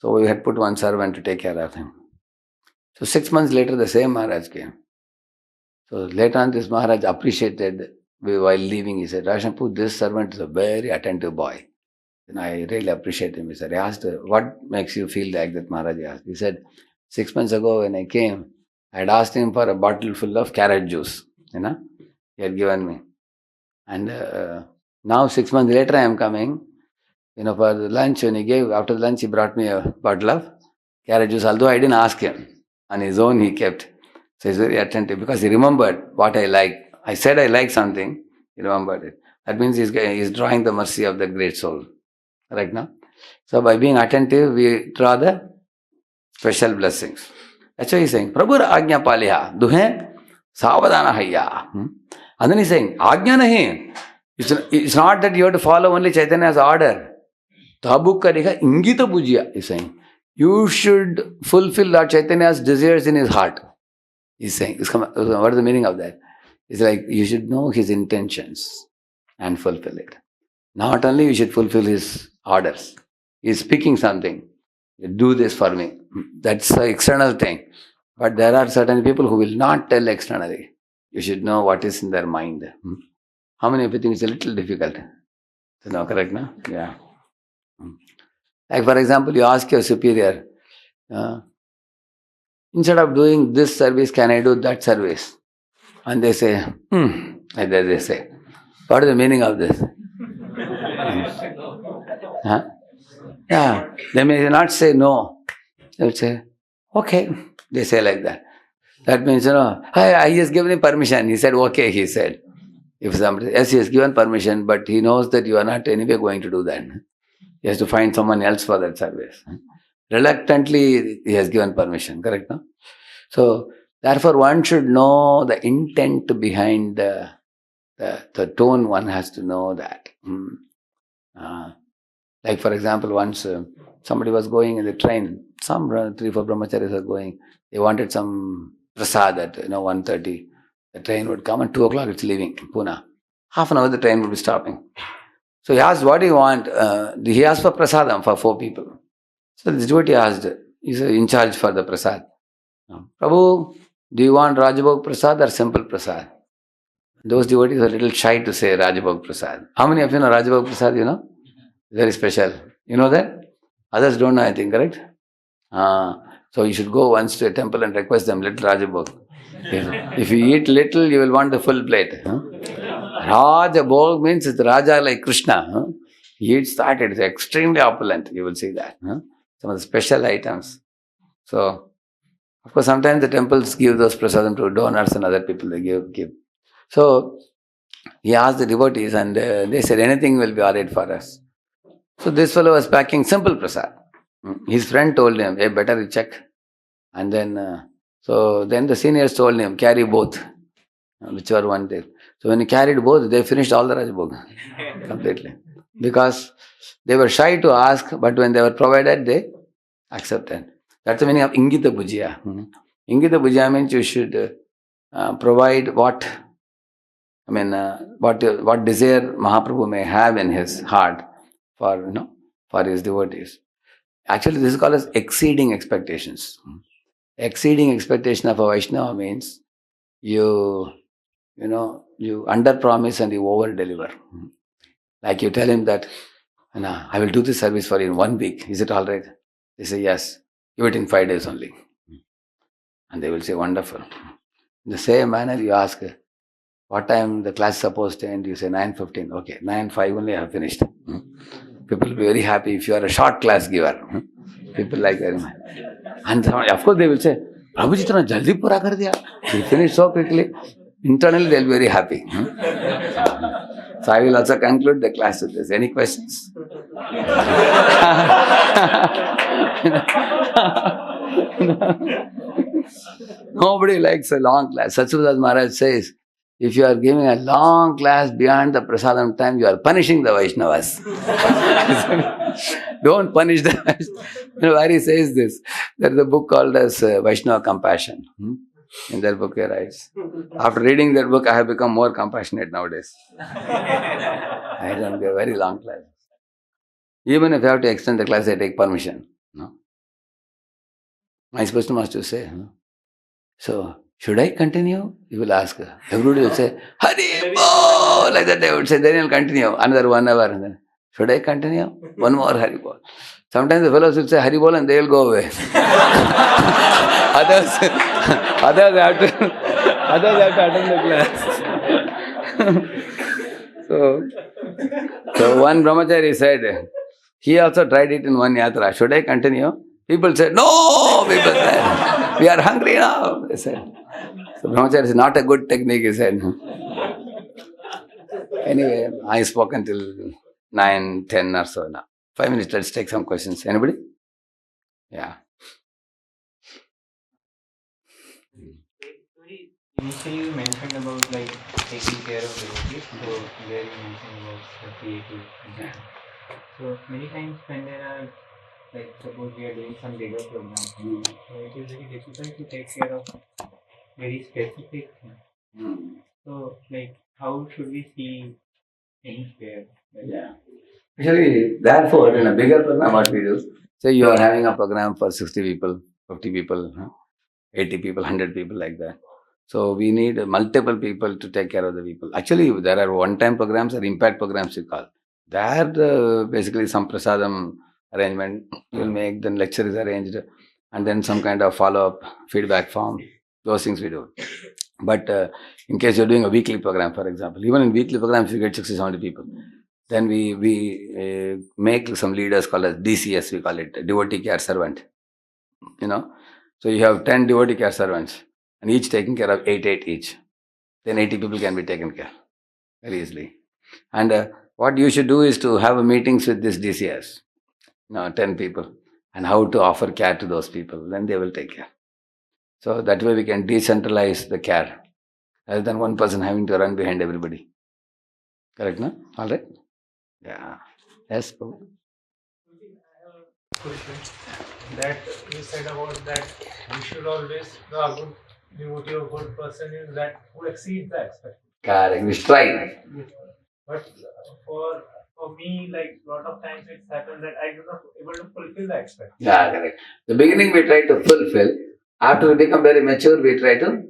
So we had put one servant to take care of him. So 6 months later, the same Maharaj came. So later on, this Maharaj appreciated while leaving. He said, Radheshyam, this servant is a very attentive boy. And I really appreciate him. He said, I asked, what makes you feel like that, Maharaj? Asked. He said, 6 months ago when I came, I had asked him for a bottle full of carrot juice. He had given me. And Now 6 months later I am coming, for the lunch. When he gave, after the lunch he brought me a bottle of carrot juice, although I didn't ask him. On his own he kept. So he's very attentive because he remembered what I like. I said I like something, he remembered it. That means he's drawing the mercy of the great soul. Right now? So by being attentive, we draw the special blessings. That's why he's saying, Prabhu Agnya Paliha, Duhe Savadana Hayya. And then he's saying, Agnya nahi. It's not that you have to follow only Chaitanya's order. Tabuk Karika Ingita Pujiya, he's saying. You should fulfill Lord Chaitanya's desires in his heart. He's saying, what is the meaning of that? It's like you should know his intentions and fulfill it. Not only you should fulfill his orders. He's speaking something. Do this for me. That's the external thing. But there are certain people who will not tell externally. You should know what is in their mind. How many of you think it's a little difficult to know, correct? No? Yeah. Like for example, you ask your superior, instead of doing this service, can I do that service? And they say, like that they say. What is the meaning of this? Huh? Yeah, they may not say no. They will say, okay. They say like that. That means, hi, he has given him permission. He said, okay, he said. If somebody, yes, he has given permission, but he knows that you are not anyway going to do that. He has to find someone else for that service. Reluctantly, he has given permission, correct? No? So, therefore, one should know the intent behind the tone. One has to know that. Like for example, once somebody was going in the train, some 3-4 brahmacharis were going. They wanted some prasad at 1:30. The train would come and 2 o'clock it's leaving Pune. Half an hour the train would be stopping. So he asked, what do you want? He asked for prasadam for 4 people. So this devotee asked, he's in charge for the prasad. Prabhu, do you want Rajabhog prasad or simple prasad? Those devotees are a little shy to say Rajabhog prasad. How many of you know Rajabhog prasad, Very special. You know that? Others don't know anything, correct? So you should go once to a temple and request them little Rajabhog. If you eat little, you will want the full plate. Rajabhog means it's Raja like Krishna. He eats that, it's extremely opulent. You will see that. Some of the special items. So, of course, sometimes the temples give those prasadam to donors and other people they give. So, he asked the devotees and they said anything will be alright for us. So this fellow was packing simple prasad. His friend told him, hey, better you check. And then, then the seniors told him, carry both, whichever one they. So when he carried both, they finished all the Rajabhog completely. Because they were shy to ask, but when they were provided, they accepted. That's the meaning of Ingita Bhujiya. Ingita Bhujiya means you should provide what desire Mahaprabhu may have in his heart for his devotees. Actually, this is called as exceeding expectations. Exceeding expectation of a Vaishnava means you under promise and you over deliver. Like you tell him that, I will do this service for you in 1 week. Is it all right? They say yes. Do it in 5 days only. And they will say wonderful. In the same manner, you ask, what time the class is supposed to end? You say 9:15. Okay, 9:05 only I have finished. People will be very happy if you are a short class giver. People like that. And of course they will say, Prabhuji, itna jaldi pura kar diya. He finished so quickly. Internally they will be very happy. So I will also conclude the class with this. Any questions? Nobody likes a long class. Satsubhadras Maharaj says, if you are giving a long class beyond the prasadam time, you are punishing the Vaishnavas. Don't punish the Vaishnavas. Where he says this, there is a book called as Vaishnava Compassion. In that book he writes, after reading that book, I have become more compassionate nowadays. I don't give very long classes. Even if I have to extend the class, I take permission. My supposed to say, so, should I continue? You will ask. Everybody will say, Hari Bol! Like that they would say, then he will continue. Another 1 hour. And then, should I continue? One more Hari Bol. Sometimes the fellows will say Hari Bol and they will go away. others have to attend the class. So, So one brahmachari said, he also tried it in one yatra. Should I continue? People said, no! People said, we are hungry now. They said. So brahmachari is not a good technique, he said. Anyway, I spoke until 9, 10 or so now. 5 minutes, let's take some questions. Anybody? Yeah. Initially, you mentioned about like taking care of devotees. So there you mentioned about the creative. So many times when there are, like, suppose we are doing some bigger program, so it is very difficult to take care of very specific things. So like, how should we see things there? Like, Yeah. Actually, therefore, in a bigger program, what we do, say you are having a program for 60 people, 50 people, 80 people, 100 people, like that. So we need multiple people to take care of the people. Actually, there are one-time programs or impact programs we call. There, basically some prasadam arrangement you will make, then lecture is arranged, and then some kind of follow-up feedback form. Those things we do. But in case you're doing a weekly program, for example, even in weekly programs, you get 60, 70 people. Then we make some leaders called as DCS, we call it, devotee care servant. So you have 10 devotee care servants, and each taking care of 8 each. Then 80 people can be taken care very easily. And what you should do is to have meetings with this DCS, 10 people, and how to offer care to those people. Then they will take care. So that way we can decentralize the care, rather than one person having to run behind everybody. Correct, no? All right? Yeah. Yes, Prabhu? Question that you said about that we should always, the good devotee or good person is that who exceeds the expectation. Correct. We strive. But for me, like lot of times it's happened that I do not able to fulfill the expectation. Yeah, correct. The beginning we try to fulfill. After we become very mature, we try to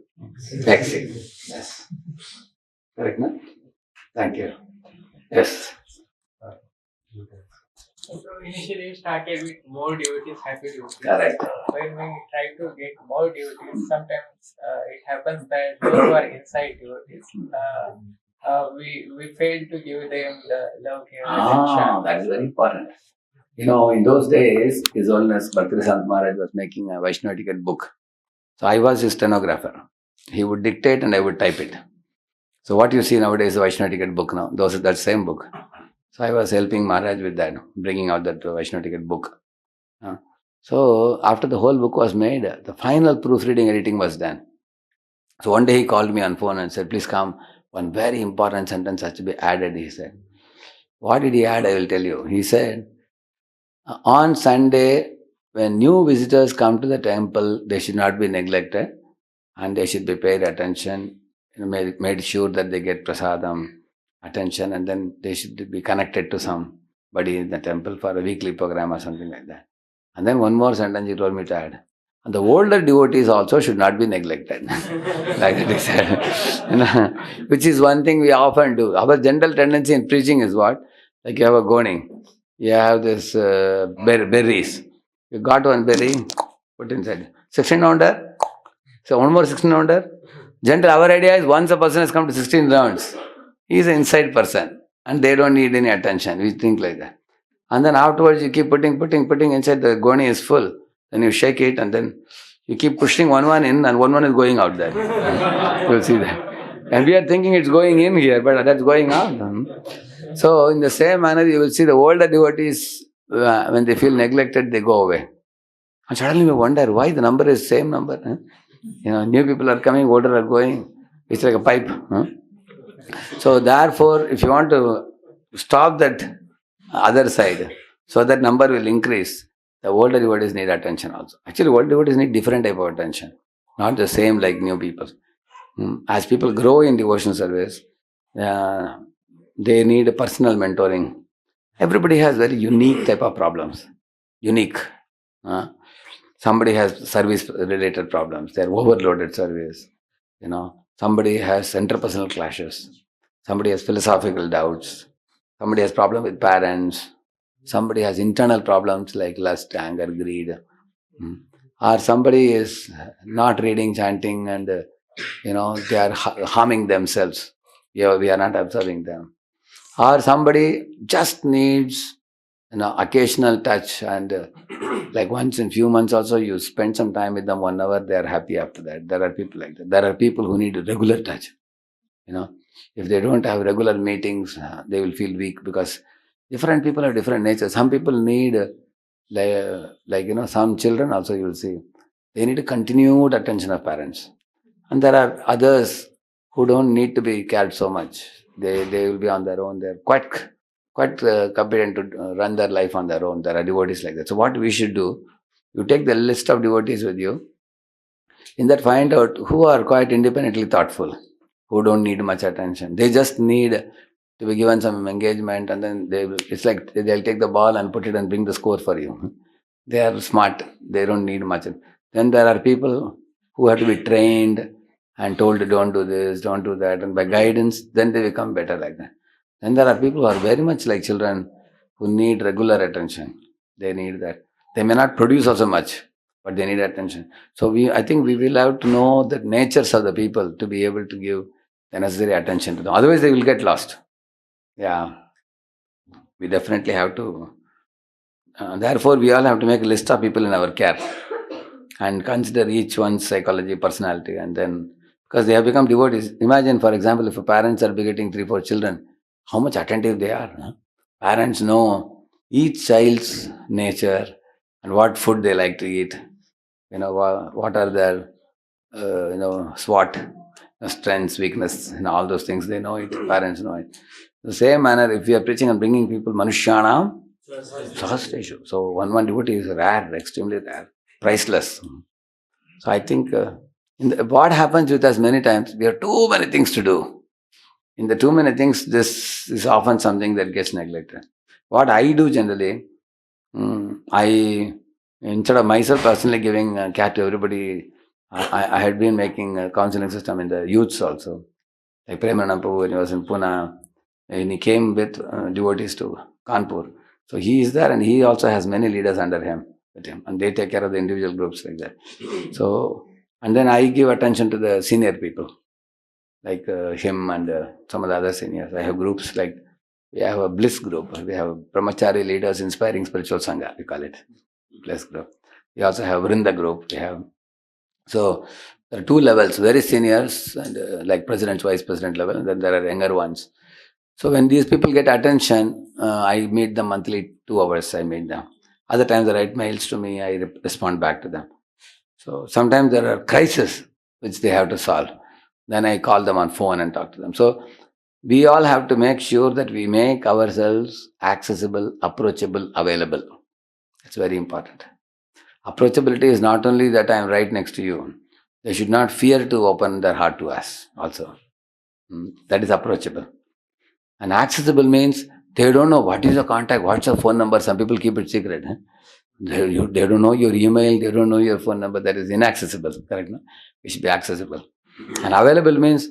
exceed. Yes. Correct, no? Thank you. Yes. So initially we started with more devotees, happy devotees. Correct. When we try to get more devotees, sometimes it happens that those who are inside devotees, we fail to give them the love, care, attention. That is very important. In those days, His Holiness Bhaktisant Maharaj was making a Vaishnava Etiquette book. So I was his stenographer. He would dictate and I would type it. So what you see nowadays is a Vaishnava Etiquette book now. That same book. So I was helping Maharaj with that, bringing out that Vaishnava Etiquette book. So after the whole book was made, the final proofreading editing was done. So one day he called me on phone and said, please come, one very important sentence has to be added, he said. What did he add? I will tell you. He said, on Sunday, when new visitors come to the temple, they should not be neglected and they should be paid attention, made sure that they get prasadam, attention, and then they should be connected to somebody in the temple for a weekly program or something like that. And then one more sentence he told me to add. And the older devotees also should not be neglected. Like that he said. Which is one thing we often do. Our general tendency in preaching is what? Like you have a goning. You have this berries. You got one berry, put inside. 16 rounder. So one more 16 rounder. General, our idea is once a person has come to 16 rounds, he is an inside person and they don't need any attention. We think like that. And then afterwards you keep putting inside, the goni is full. Then you shake it and then you keep pushing one in and one is going out there. You'll see that. And we are thinking it's going in here, but that's going out. So in the same manner, you will see the older devotees, when they feel neglected, they go away. And suddenly we wonder why the number is same number. New people are coming, older are going. It's like a pipe. So therefore, if you want to stop that other side, so that number will increase, the older devotees need attention also. Actually, older devotees need different type of attention, not the same like new people. As people grow in devotional service, they need personal mentoring. Everybody has very unique type of problems. Unique. Somebody has service-related problems. They are overloaded service. Somebody has interpersonal clashes. Somebody has philosophical doubts. Somebody has problem with parents. Somebody has internal problems like lust, anger, greed. Or somebody is not reading, chanting, and they are harming themselves. We are not observing them. Or somebody just needs occasional touch, and like once in few months also you spend some time with them 1 hour, they are happy after that. There are people like that. There are people who need regular touch. If they don't have regular meetings, they will feel weak, because different people have different natures. Some people need some children also, you will see, they need continued attention of parents. And there are others who don't need to be cared so much. They will be on their own. They're quite competent to run their life on their own. There are devotees like that. So what we should do, you take the list of devotees with you. In that, find out who are quite independently thoughtful, who don't need much attention. They just need to be given some engagement, and then it's like they'll take the ball and put it and bring the score for you. They are smart. They don't need much. Then there are people who have to be trained and told to don't do this, don't do that, and by guidance, then they become better like that. Then there are people who are very much like children, who need regular attention. They need that. They may not produce also much, but they need attention. So I think we will have to know the natures of the people to be able to give the necessary attention to them. Otherwise, they will get lost. Yeah, we definitely have to. Therefore, we all have to make a list of people in our care and consider each one's psychology, personality, and then, because they have become devotees. Imagine, for example, if parents are begetting 3-4 children, how much attentive they are. Huh? Parents know each child's nature and what food they like to eat. What are their SWOT, strengths, weakness, all those things. They know it. Parents know it. The same manner, if we are preaching and bringing people, Manushyanam Sahasreshu. So one devotee is rare, extremely rare, priceless. So I think what happens with us many times, we have too many things to do. In the too many things, this is often something that gets neglected. What I do generally, instead of myself personally giving care to everybody, I had been making a counseling system in the youths also. Like Mahaprabhu, when he was in Pune, and he came with devotees to Kanpur. So he is there, and he also has many leaders under him, with him, and they take care of the individual groups like that. So, and then I give attention to the senior people, like him and some of the other seniors. I have groups like, we have a bliss group. We have Brahmachari leaders inspiring spiritual sangha, we call it bliss group. We also have Vrinda group. So there are 2 levels, very seniors and like president, vice president level, and then there are younger ones. So when these people get attention, I meet them monthly, 2 hours I meet them. Other times they write mails to me, I respond back to them. So sometimes there are crises which they have to solve. Then I call them on phone and talk to them. So we all have to make sure that we make ourselves accessible, approachable, available. It's very important. Approachability is not only that I am right next to you. They should not fear to open their heart to us also. That is approachable. And accessible means they don't know what is your contact, what's your phone number. Some people keep it secret. They don't know your email, they don't know your phone number. That is inaccessible. Correct? No? We should be accessible. And available means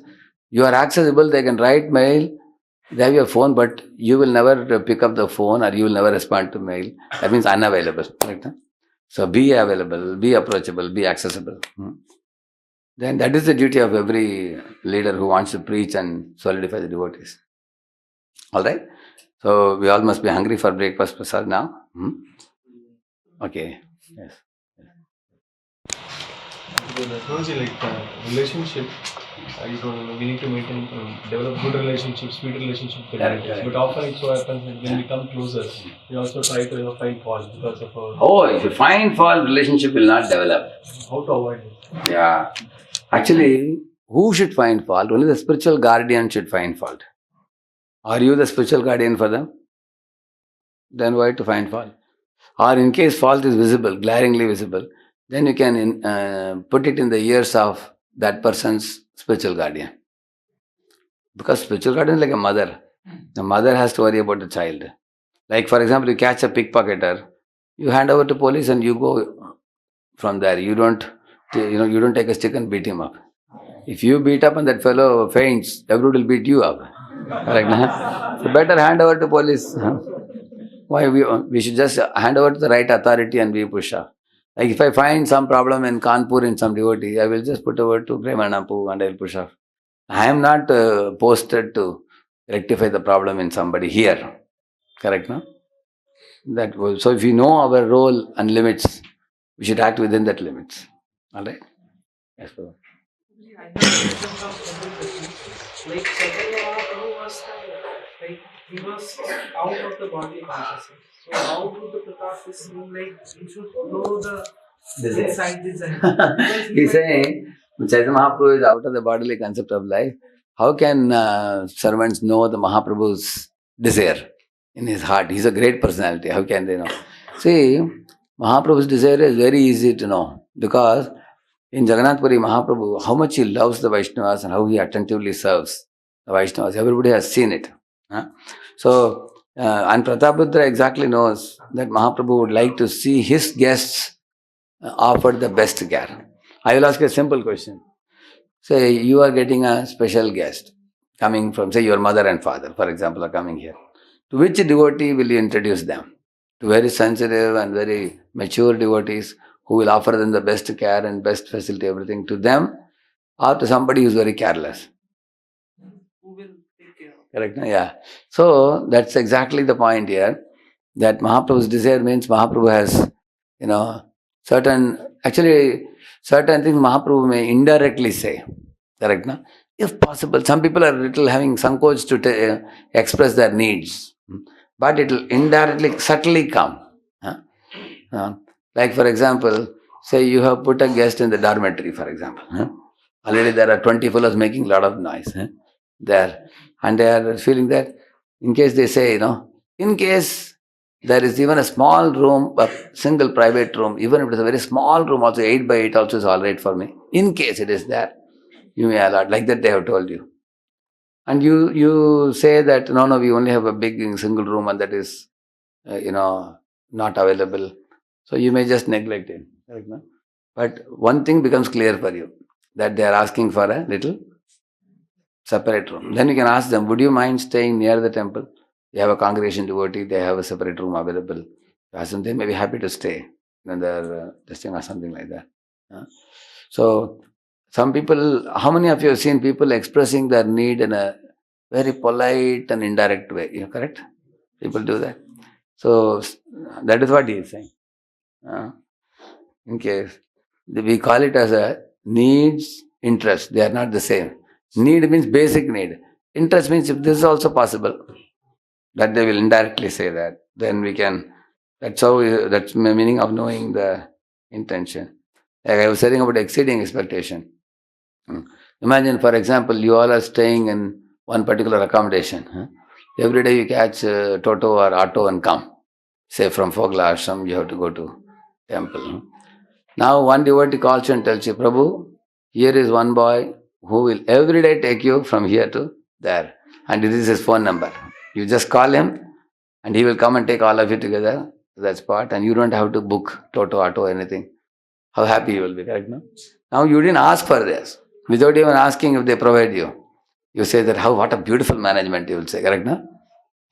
you are accessible. They can write mail, they have your phone, but you will never pick up the phone or you will never respond to mail. That means unavailable. Correct? No? So be available, be approachable, be accessible. Then that is the duty of every leader who wants to preach and solidify the devotees. All right? So we all must be hungry for breakfast prasad now. Okay. Yes. Relationship, I don't know, we need to maintain, develop good relationships, sweet relationships with Correct, relatives. correct. But often it so happens that when we come closer, we also try to find fault because of our. If you find fault, relationship will not develop. How to avoid it? Yeah. Actually, who should find fault? Only the spiritual guardian should find fault. Are you the spiritual guardian for them? Then why to find fault? Or in case fault is visible, glaringly visible, then you can put it in the ears of that person's spiritual guardian. Because spiritual guardian is like a mother. The mother has to worry about the child. Like for example, you catch a pickpocketer, you hand over to police and you go from there. You don't take a stick and beat him up. If you beat up and that fellow faints, everybody will beat you up. Correct? So better hand over to police. Why we should just hand over to the right authority and we push up. Like if I find some problem in Kanpur in some devotee, I will just put over to Premanapu and I will push off. I am not posted to rectify the problem in somebody here. Correct, no? That was, so if we know our role and limits, we should act within that limits. Alright? Yes, Prabhu. I have a question from Kanpur. Like Chaitanya Mahaprabhu was like he was out of the bodily consciousness. So how would the Prataps mean like you should know the inside desire? He's saying, Chaitanya Mahaprabhu is out of the bodily concept of life. How can servants know the Mahaprabhu's desire in his heart? He's a great personality. How can they know? See, Mahaprabhu's desire is very easy to know because in Jagannath Puri, Mahaprabhu, how much he loves the Vaishnavas and how he attentively serves the Vaishnavas. Everybody has seen it. Huh? So, and Pratapadra exactly knows that Mahaprabhu would like to see his guests offered the best care. I will ask you a simple question. Say you are getting a special guest coming from, say, your mother and father, for example, are coming here. To which devotee will you introduce them? To very sensitive and very mature devotees who will offer them the best care and best facility, everything to them, or to somebody who is very careless? Who will take care of? Correct? No? Yeah. So that's exactly the point here. That Mahaprabhu's desire means Mahaprabhu has, certain things Mahaprabhu may indirectly say. Correct? No? If possible, some people are little having sankoch to express their needs, but it will indirectly, subtly come. Like for example, say you have put a guest in the dormitory, for example. Already there are 20 fellows making a lot of noise there, and they are feeling that in case they say, in case there is even a small room, a single private room, even if it is a very small room, also 8 by 8 also is all right for me. In case it is there, you may allot. Like that they have told you. And you say that, no, we only have a big single room and that is, not available. So you may just neglect it. Correct, no? But one thing becomes clear for you, that they are asking for a little separate room. Then you can ask them, would you mind staying near the temple? They have a congregation devotee, they have a separate room available. Ask them, they may be happy to stay when they're testing or something like that. So, some people, how many of you have seen people expressing their need in a very polite and indirect way? Correct? People do that. So, that is what he is saying. In case, we call it as a needs, interest. They are not the same. Need means basic need. Interest means if this is also possible, that they will indirectly say that. Then we can, that's the meaning of knowing the intention. Like I was saying about exceeding expectation. Imagine, for example, you all are staying in one particular accommodation. Every day you catch Toto or auto and come. Say from Fogla Ashram, you have to go to temple. Now one devotee calls you and tells you, Prabhu, here is one boy who will every day take you from here to there. And this is his phone number. You just call him and he will come and take all of you together to that spot, and you don't have to book Toto, auto, anything. How happy you will be, correct? No? Now you didn't ask for this. Without even asking if they provide you. You say that, what a beautiful management, you will say, correct? No?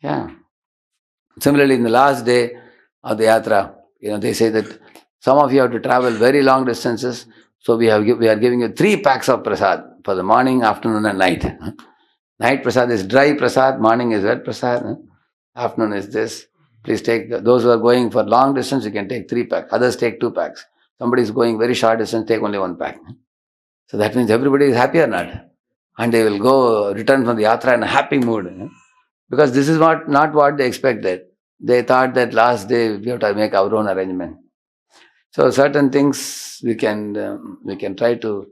Yeah. Similarly, in the last day of the yatra, they say that some of you have to travel very long distances, so we are giving you 3 packs of prasad for the morning, afternoon and night. Night prasad is dry prasad, morning is wet prasad, afternoon is this. Please take, those who are going for long distance, you can take 3 packs, others take 2 packs. Somebody is going very short distance, take only 1 pack. So that means everybody is happy or not? And they will return from the yatra in a happy mood. Because this is not what they expected. They thought that last day we have to make our own arrangement. So certain things we can try to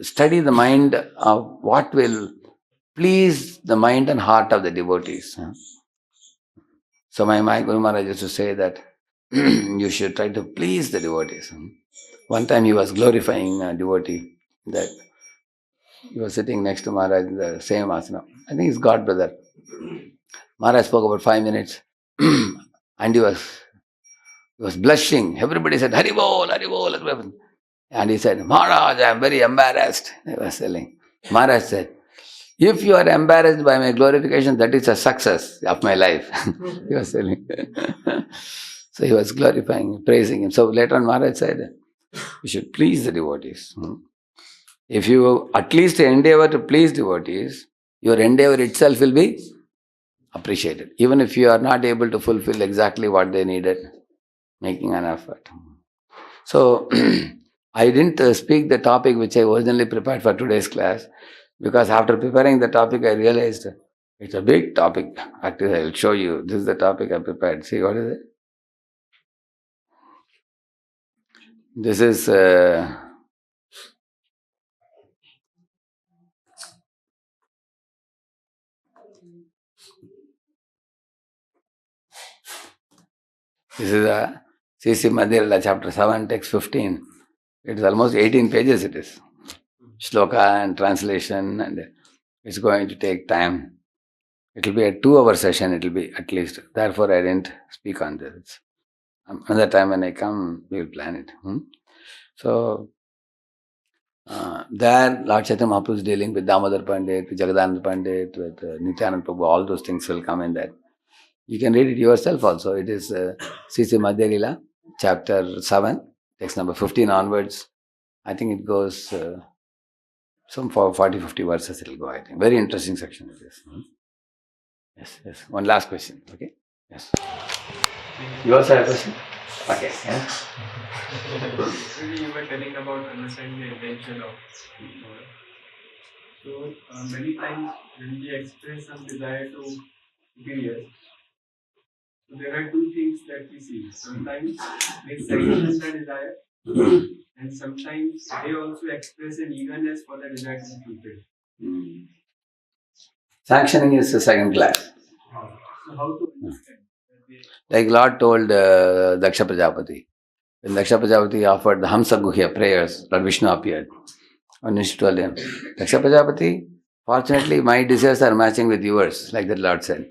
study the mind of what will please the mind and heart of the devotees. So my Guru Maharaj used to say that you should try to please the devotees. One time he was glorifying a devotee, that he was sitting next to Maharaj in the same asana. I think his god brother. Maharaj spoke about 5 minutes and he was blushing. Everybody said, Hari Bol, Hari Bol, Hari Bol. And he said, Maharaj, I am very embarrassed. He was telling. Maharaj said, if you are embarrassed by my glorification, that is a success of my life. He was telling. So he was glorifying, praising him. So later on Maharaj said, you should please the devotees. If you at least endeavor to please devotees, your endeavor itself will be appreciated. Even if you are not able to fulfill exactly what they needed, making an effort. So, I didn't speak the topic which I originally prepared for today's class, because after preparing the topic, I realized it's a big topic. Actually, I will show you. This is the topic I prepared. See, what is it? This is a C.C. Madhirala, chapter 7, text 15. It is almost 18 pages it is. Shloka and translation, and it's going to take time. It will be a 2-hour session, it will be at least. Therefore, I didn't speak on this. Another time when I come, we will plan it. So, there Lord Chaitanya Mahaprabhu is dealing with Damodar Pandit, with Jagadanand Pandit, with Nityananda Prabhu, all those things will come in there. You can read it yourself also. It is C.C. Madhya chapter 7, text number 15 onwards. I think it goes some 40-50 verses it will go, I think. Very interesting section it is. Yes. One last question. Okay? Yes. You also have a question? Okay. Yeah. Actually, you were telling about understanding the intention of people. So many times when we express some desire to superiors, so there are two things that we see. Sometimes they sanction the desire, and sometimes they also express an eagerness for the desire to be fulfilled. Sanctioning is the second class. So how to understand? Like Lord told Daksha Prajapati. When Daksha Prajapati offered the Hamsa Guhya prayers, Lord Vishnu appeared. And Vishnu told him, Daksha Prajapati, fortunately my desires are matching with yours, like that Lord said.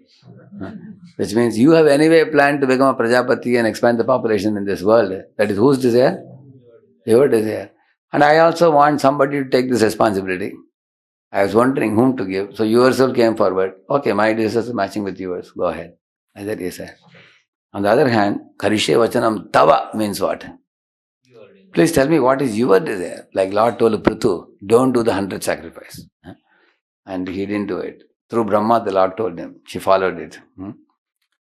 Which means you have anyway planned to become a Prajapati and expand the population in this world. That is whose desire? Your desire. And I also want somebody to take this responsibility. I was wondering whom to give. So you yourself came forward. Okay, my desires are matching with yours. Go ahead. I said, yes, sir. On the other hand, Karishe Vachanam Tava means what? Please tell me what is your desire. Like Lord told Prithu, don't do the 100 sacrifice. And he didn't do it. Through Brahma, the Lord told him. She followed it.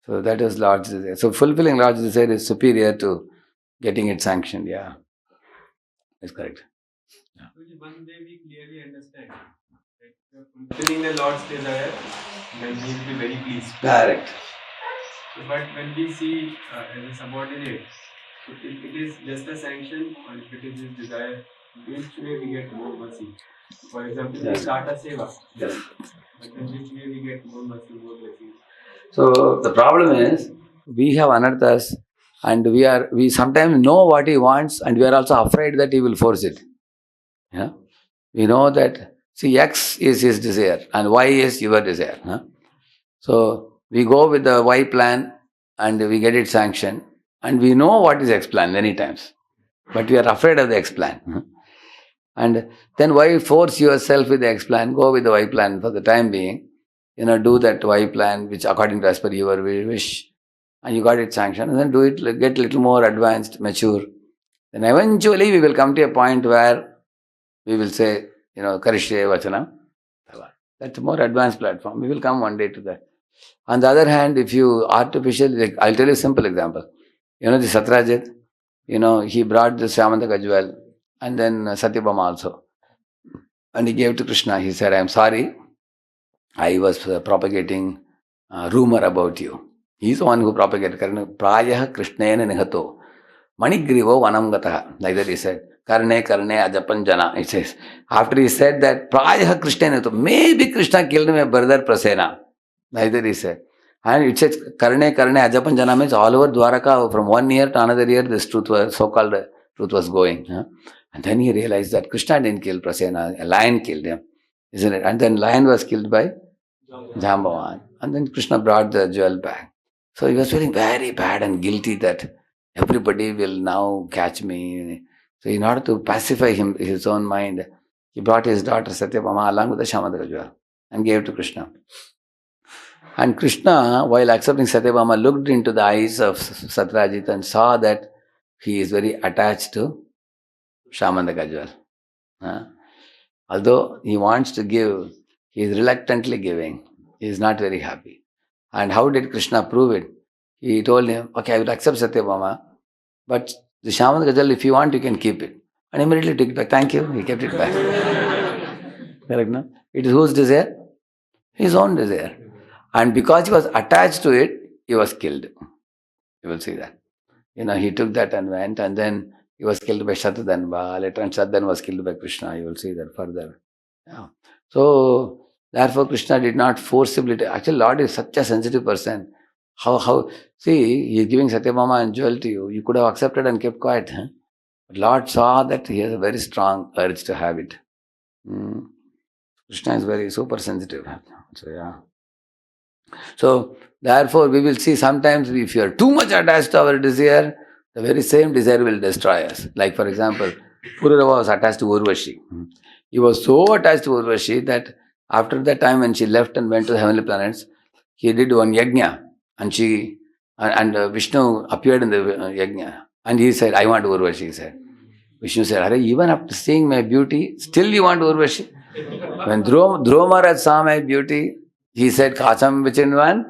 So that is Lord's desire. So fulfilling Lord's desire is superior to getting it sanctioned. Yeah, that's correct. One day we clearly understand that fulfilling the Lord's desire, then he will be very pleased. Correct. But when we see as a subordinate, so if it is just a sanction or if it is his desire, which way we get more mercy? For example, we start a seva, Yes. but in which way we get more mercy, more blessings? So the problem is, we have anarthas and we sometimes know what he wants and we are also afraid that he will force it. Yeah? We know that, see, X is his desire and Y is your desire. So we go with the Y plan and we get it sanctioned and we know what is X plan many times. But we are afraid of the X plan. And then why force yourself with the X plan? Go with the Y plan for the time being. Do that Y plan which according to as per your wish. And you got it sanctioned. And then do it, get a little more advanced, mature. Then eventually we will come to a point where we will say, Karishe Vachanam. That's a more advanced platform. We will come one day to that. On the other hand, if you artificially, I'll tell you a simple example. The Satrajit, he brought the Shyamantaka jewel and then Satyabhama also. And he gave to Krishna. He said, I am sorry. I was propagating rumor about you. He is the one who propagated. Prayah Krishnena nihato. Manigrivo vanam gataha. Like that he said. Karne ajapan jana. It says. After he said that, Prayah Krishnena nihato. Maybe Krishna killed my brother Prasena. Like that he said. And it says, Karne ajapan jana means all over Dwaraka, from 1 year to another year, this truth was, so-called truth was going. And then he realized that Krishna didn't kill Prasena. A lion killed him. Isn't it? And then lion was killed by Jambavan. And then Krishna brought the jewel back. So he was feeling very bad and guilty that everybody will now catch me. So in order to pacify his own mind, he brought his daughter Satyabhama along with the Shyamantaka jewel and gave to Krishna. And Krishna, while accepting Satyabhama, looked into the eyes of Satrajit and saw that he is very attached to Shyamantaka jewel. Although he wants to give He is reluctantly giving. He is not very happy. And how did Krishna prove it? He told him, okay, I will accept Satyabhama, but the Shaman Gajal, if you want, you can keep it. And immediately took it back. Thank you. He kept it back. Correct, no? It is whose desire? His own desire. And because he was attached to it, he was killed. You will see that. He took that and went, and then he was killed by Shatadhanva. Later on, Shatadhan was killed by Krishna. You will see that further. Yeah. So, therefore, Krishna did not forcibly. Actually, Lord is such a sensitive person. See, he is giving Satyabhama and jewel to you. You could have accepted and kept quiet. Huh? But Lord saw that he has a very strong urge to have it. Krishna is very super sensitive. So, yeah. So, therefore, we will see sometimes if you are too much attached to our desire, the very same desire will destroy us. Like, for example, Pururava was attached to Urvashi. He was so attached to Urvashi that after that time when she left and went to the heavenly planets, he did one yajna, and Vishnu appeared in the yajna. And he said, I want Urvashi, he said. Vishnu said, Hare, even after seeing my beauty, still you want Urvashi? When Dhruva Maharaj saw my beauty, he said, Kacham Vichinvan,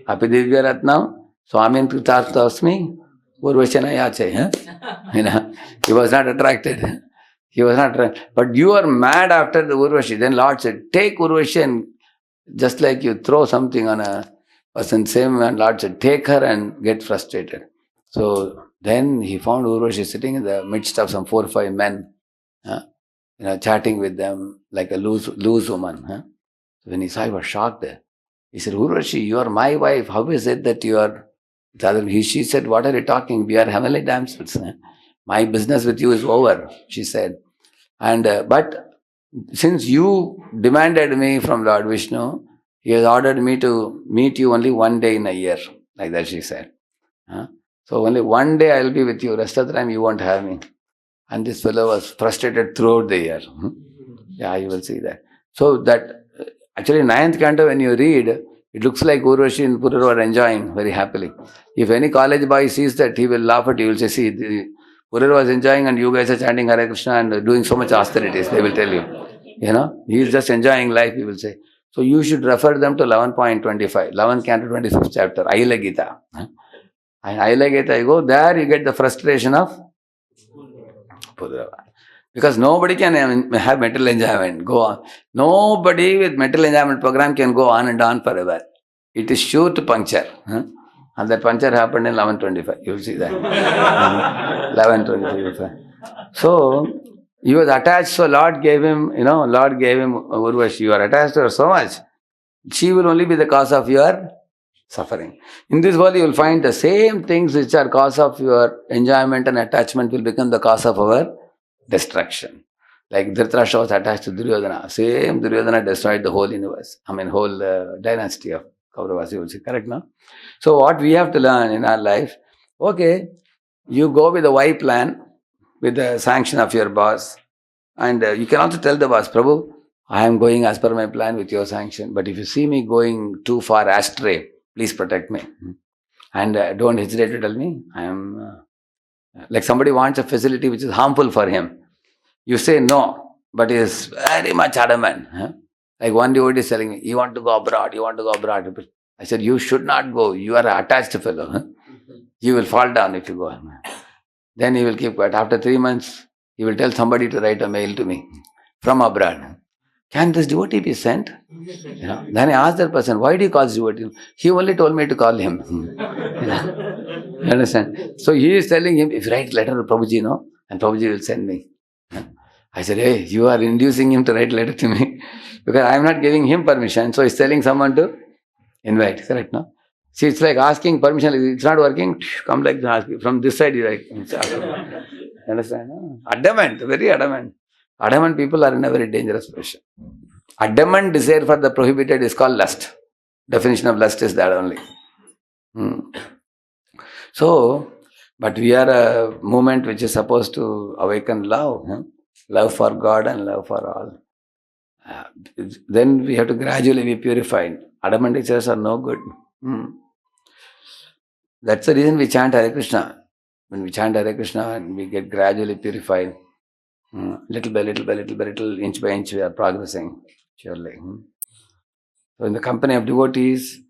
Api Divya Ratnam, Swamin Kritastasmi, Urvashana Yache. He was not attracted. He was not attracted. But you are mad after the Urvashi. Then Lord said, take Urvashi, and just like you throw something on a person, same man, Lord said, take her and get frustrated. So then he found Urvashi sitting in the midst of some 4 or 5 men, chatting with them like a loose woman. When he saw, he was shocked. He said, Urvashi, you are my wife. How is it that you are? She said, what are you talking? We are heavenly damsels. My business with you is over, she said. And but since you demanded me from Lord Vishnu, he has ordered me to meet you only one day in a year. Like that she said. So only one day I will be with you. Rest of the time you won't have me. And this fellow was frustrated throughout the year. Yeah, you will see that. So that actually 9th canto when you read, it looks like Urvashi and Pururava are enjoying very happily. If any college boy sees that, he will laugh at you. He will say, see, Pururava is enjoying and you guys are chanting Hare Krishna and doing so much austerities. They will tell you. He is just enjoying life, he will say. So you should refer them to 11.25, 11th canto, 25th chapter, Ahila Gita. And Ahila Gita, you go there, you get the frustration of Pururava. Because nobody can have mental enjoyment, go on. Nobody with mental enjoyment program can go on and on forever. It is sure to puncture. And that puncture happened in 11.25. You will see that. 11.25. So, he was attached, so Lord gave him Urvashi. You are attached to her so much. She will only be the cause of your suffering. In this world, you will find the same things which are cause of your enjoyment and attachment will become the cause of our destruction. Like Dhritarashtra was attached to Duryodhana. Same Duryodhana destroyed the whole universe. Whole dynasty of Kauravas. You will see, correct now? So what we have to learn in our life, okay, you go with the Y plan, with the sanction of your boss. And you can also tell the boss, Prabhu, I am going as per my plan with your sanction. But if you see me going too far astray, please protect me. And don't hesitate to tell me. I am... like somebody wants a facility which is harmful for him. You say no, but he is very much adamant. Like one devotee is telling me, you want to go abroad. I said, you should not go. You are an attached fellow. You will fall down if you go. Then he will keep quiet. After 3 months, he will tell somebody to write a mail to me from abroad. Can this devotee be sent? Then I asked that person, why do you call this devotee? He only told me to call him. You understand? So he is telling him, if you write letter to Prabhuji, and Prabhuji will send me. I said, hey, you are inducing him to write letter to me because I am not giving him permission. So he's telling someone to invite, correct, no? See, it's like asking permission. It's not working. Come like this. From this side, you write. Understand? No? Adamant, very adamant. Adamant people are in a very dangerous position. Adamant desire for the prohibited is called lust. Definition of lust is that only. So, but we are a movement which is supposed to awaken love. Love for God and love for all. Then we have to gradually be purified. Adamant desires are no good. That's the reason we chant Hare Krishna. When we chant Hare Krishna, we get gradually purified. Little by little, inch by inch, we are progressing. Surely. So in the company of devotees,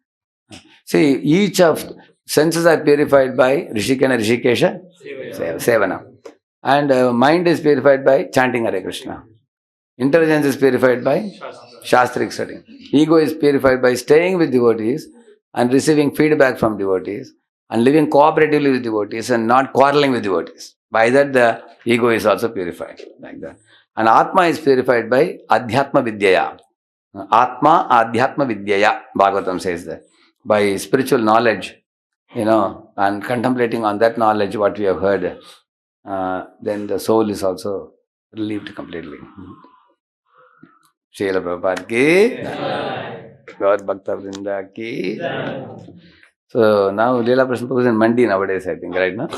see, each of senses are purified by Rishikana Rishikesha Sevana. And mind is purified by chanting Hare Krishna. Intelligence is purified by Shastric studying. Ego is purified by staying with devotees and receiving feedback from devotees and living cooperatively with devotees and not quarreling with devotees. By that, the ego is also purified, like that. And Atma is purified by Adhyatma Vidyaya. Atma Adhyatma Vidyaya, Bhagavatam says that. By spiritual knowledge, and contemplating on that knowledge, what we have heard, then the soul is also relieved completely. Srila Prabhupada ki, Gaur Bhakta Vrinda ki. So now Leela Prashna Prabhu is in Mandi nowadays, I think, right now?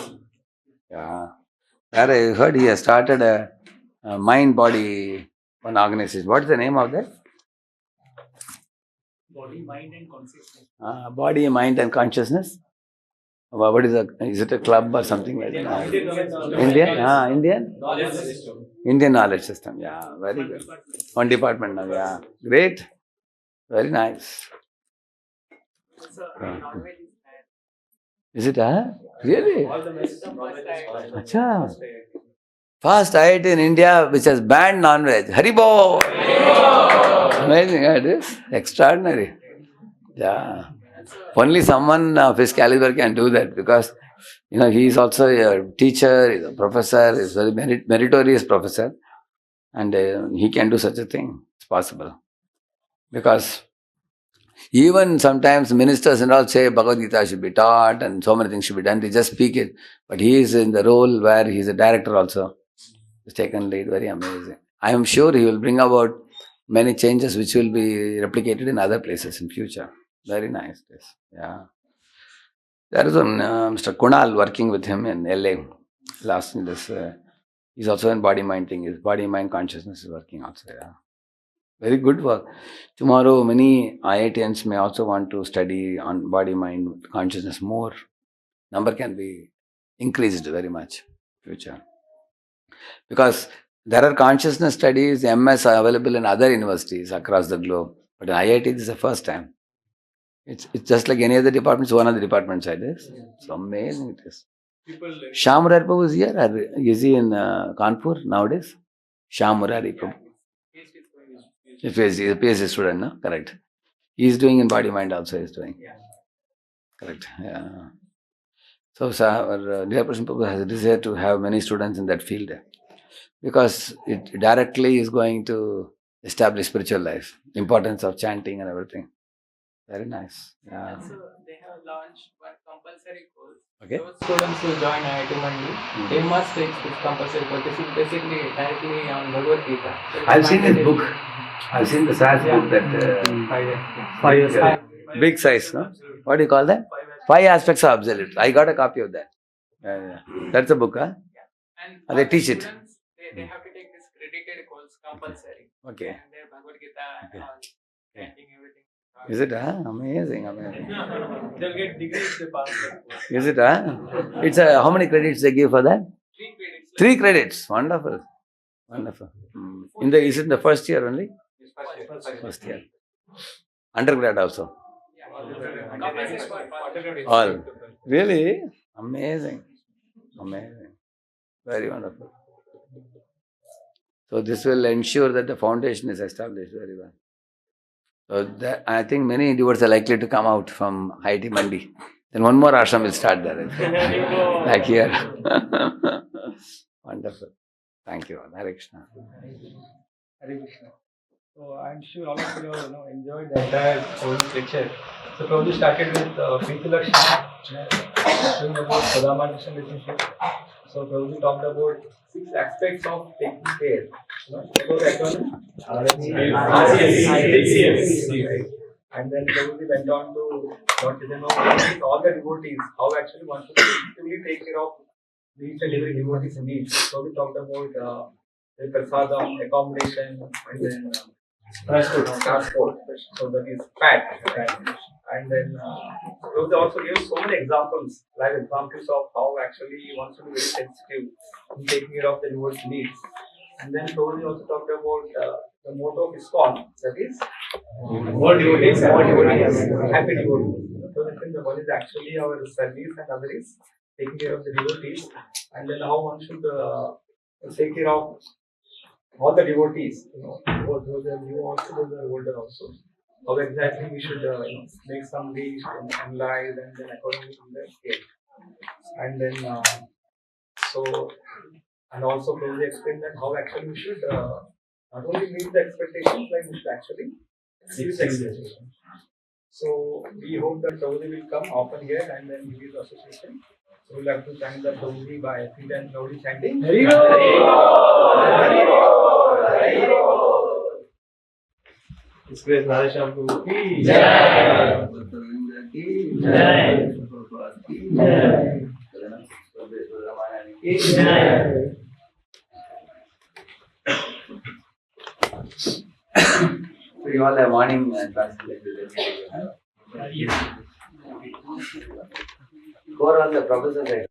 Yeah. Where I heard he has started a mind-body one organization. What is the name of that? Body, mind, and consciousness. Body, mind and consciousness. What is is it a club or something like that? Indian knowledge system. Yeah, very good. One department now. Yeah, great. Very nice. Is it? Really? Acha. First IIT in India which has banned non-veg. Haribo! Amazing, it is extraordinary. Yeah. Only someone of his caliber can do that because, he is also a teacher, he's a professor, he's a very meritorious professor, and he can do such a thing. It's possible. Because even sometimes ministers and all say Bhagavad Gita should be taught and so many things should be done, they just speak it. But he is in the role where he is a director also. He's taken lead, very amazing. I am sure he will bring about many changes which will be replicated in other places in future. Very nice. Yes. Yeah. There is one Mr. Kunal working with him in LA. Last in this, he's also in body mind thing. His body mind consciousness is working also. Yeah. Very good work. Tomorrow, many IITians may also want to study on body mind consciousness more. Number can be increased very much in future. Because there are consciousness studies, MS are available in other universities across the globe. But in IIT, this is the first time. It's just like any other department, it's one of the departments, I guess. It's amazing it is. Shyam Murari Prabhu is here, or is he in Kanpur nowadays? Shyam Murari Prabhu. He's a PhD student, no? Correct. He is doing in body mind also, he is doing. Correct. Yeah. So our dear person Prabhu has a desire to have many students in that field. Because it directly is going to establish spiritual life, importance of chanting and everything. Very nice. Yeah. Also, they have launched one compulsory course. Okay. Those students who join IIT Mandi, they must take this compulsory course. This is basically directly on Bhagavad Gita. So I've seen his book. I've seen the size book that 5 years. big size, no? What do you call that? 5 aspects of absolute. I got a copy of that. Yeah. That's a book, huh? And they teach it. students, they have to take this credited course compulsory. Okay. And their Bhagavad Gita and all, chanting everything. Is it? Amazing. They'll get degrees if they pass that course. Is it? It's how many credits they give for that? 3 credits. 3 credits. Wonderful. Is it in the first year only? First year. Undergrad also. All. Really? Amazing. Very wonderful. So this will ensure that the foundation is established very well. So I think many devotees are likely to come out from IIT Mandi. Then one more ashram will start there. Like here. Wonderful. Thank you. Hare Krishna. Hare Krishna. So I'm sure all of you enjoyed the entire whole lecture. So probably started with Preeti Lakshmi, talking about Radha-Krishna relationship. So probably talked about 6 aspects of taking care. What was that one? And then probably went on to all the devotees, how actually one should really take care of each and every devotee's needs. So we talked about the prasadam, accommodation, and then transport. So that is fat. And then we also give so many examples, live examples of how actually one should be very sensitive in taking care of the devotee's needs. And then probably also talked about the motto of ISKCON, that is More devotees, more devotees, happy devotees. So that means the one is actually our service and other is taking care of the devotees, and then how one should take care of all the devotees, both those are new also, those are older also. How exactly we should make somebody analyze and then accordingly from there care. And then so and also probably explain that how actually we should not only meet the expectations, like we should actually exceed the expectations. So we hope that Prabhuji will come often here and then give his association. So we'll have to thank the Prabhuji by feet and loudly chanting. Hare It's great Radheshyam ki Jai. Bhaktivinoda ki Jai. Prabhupada ki Jai. Radheshyamdas ki Jai. So you all have morning class. Who are all the professors?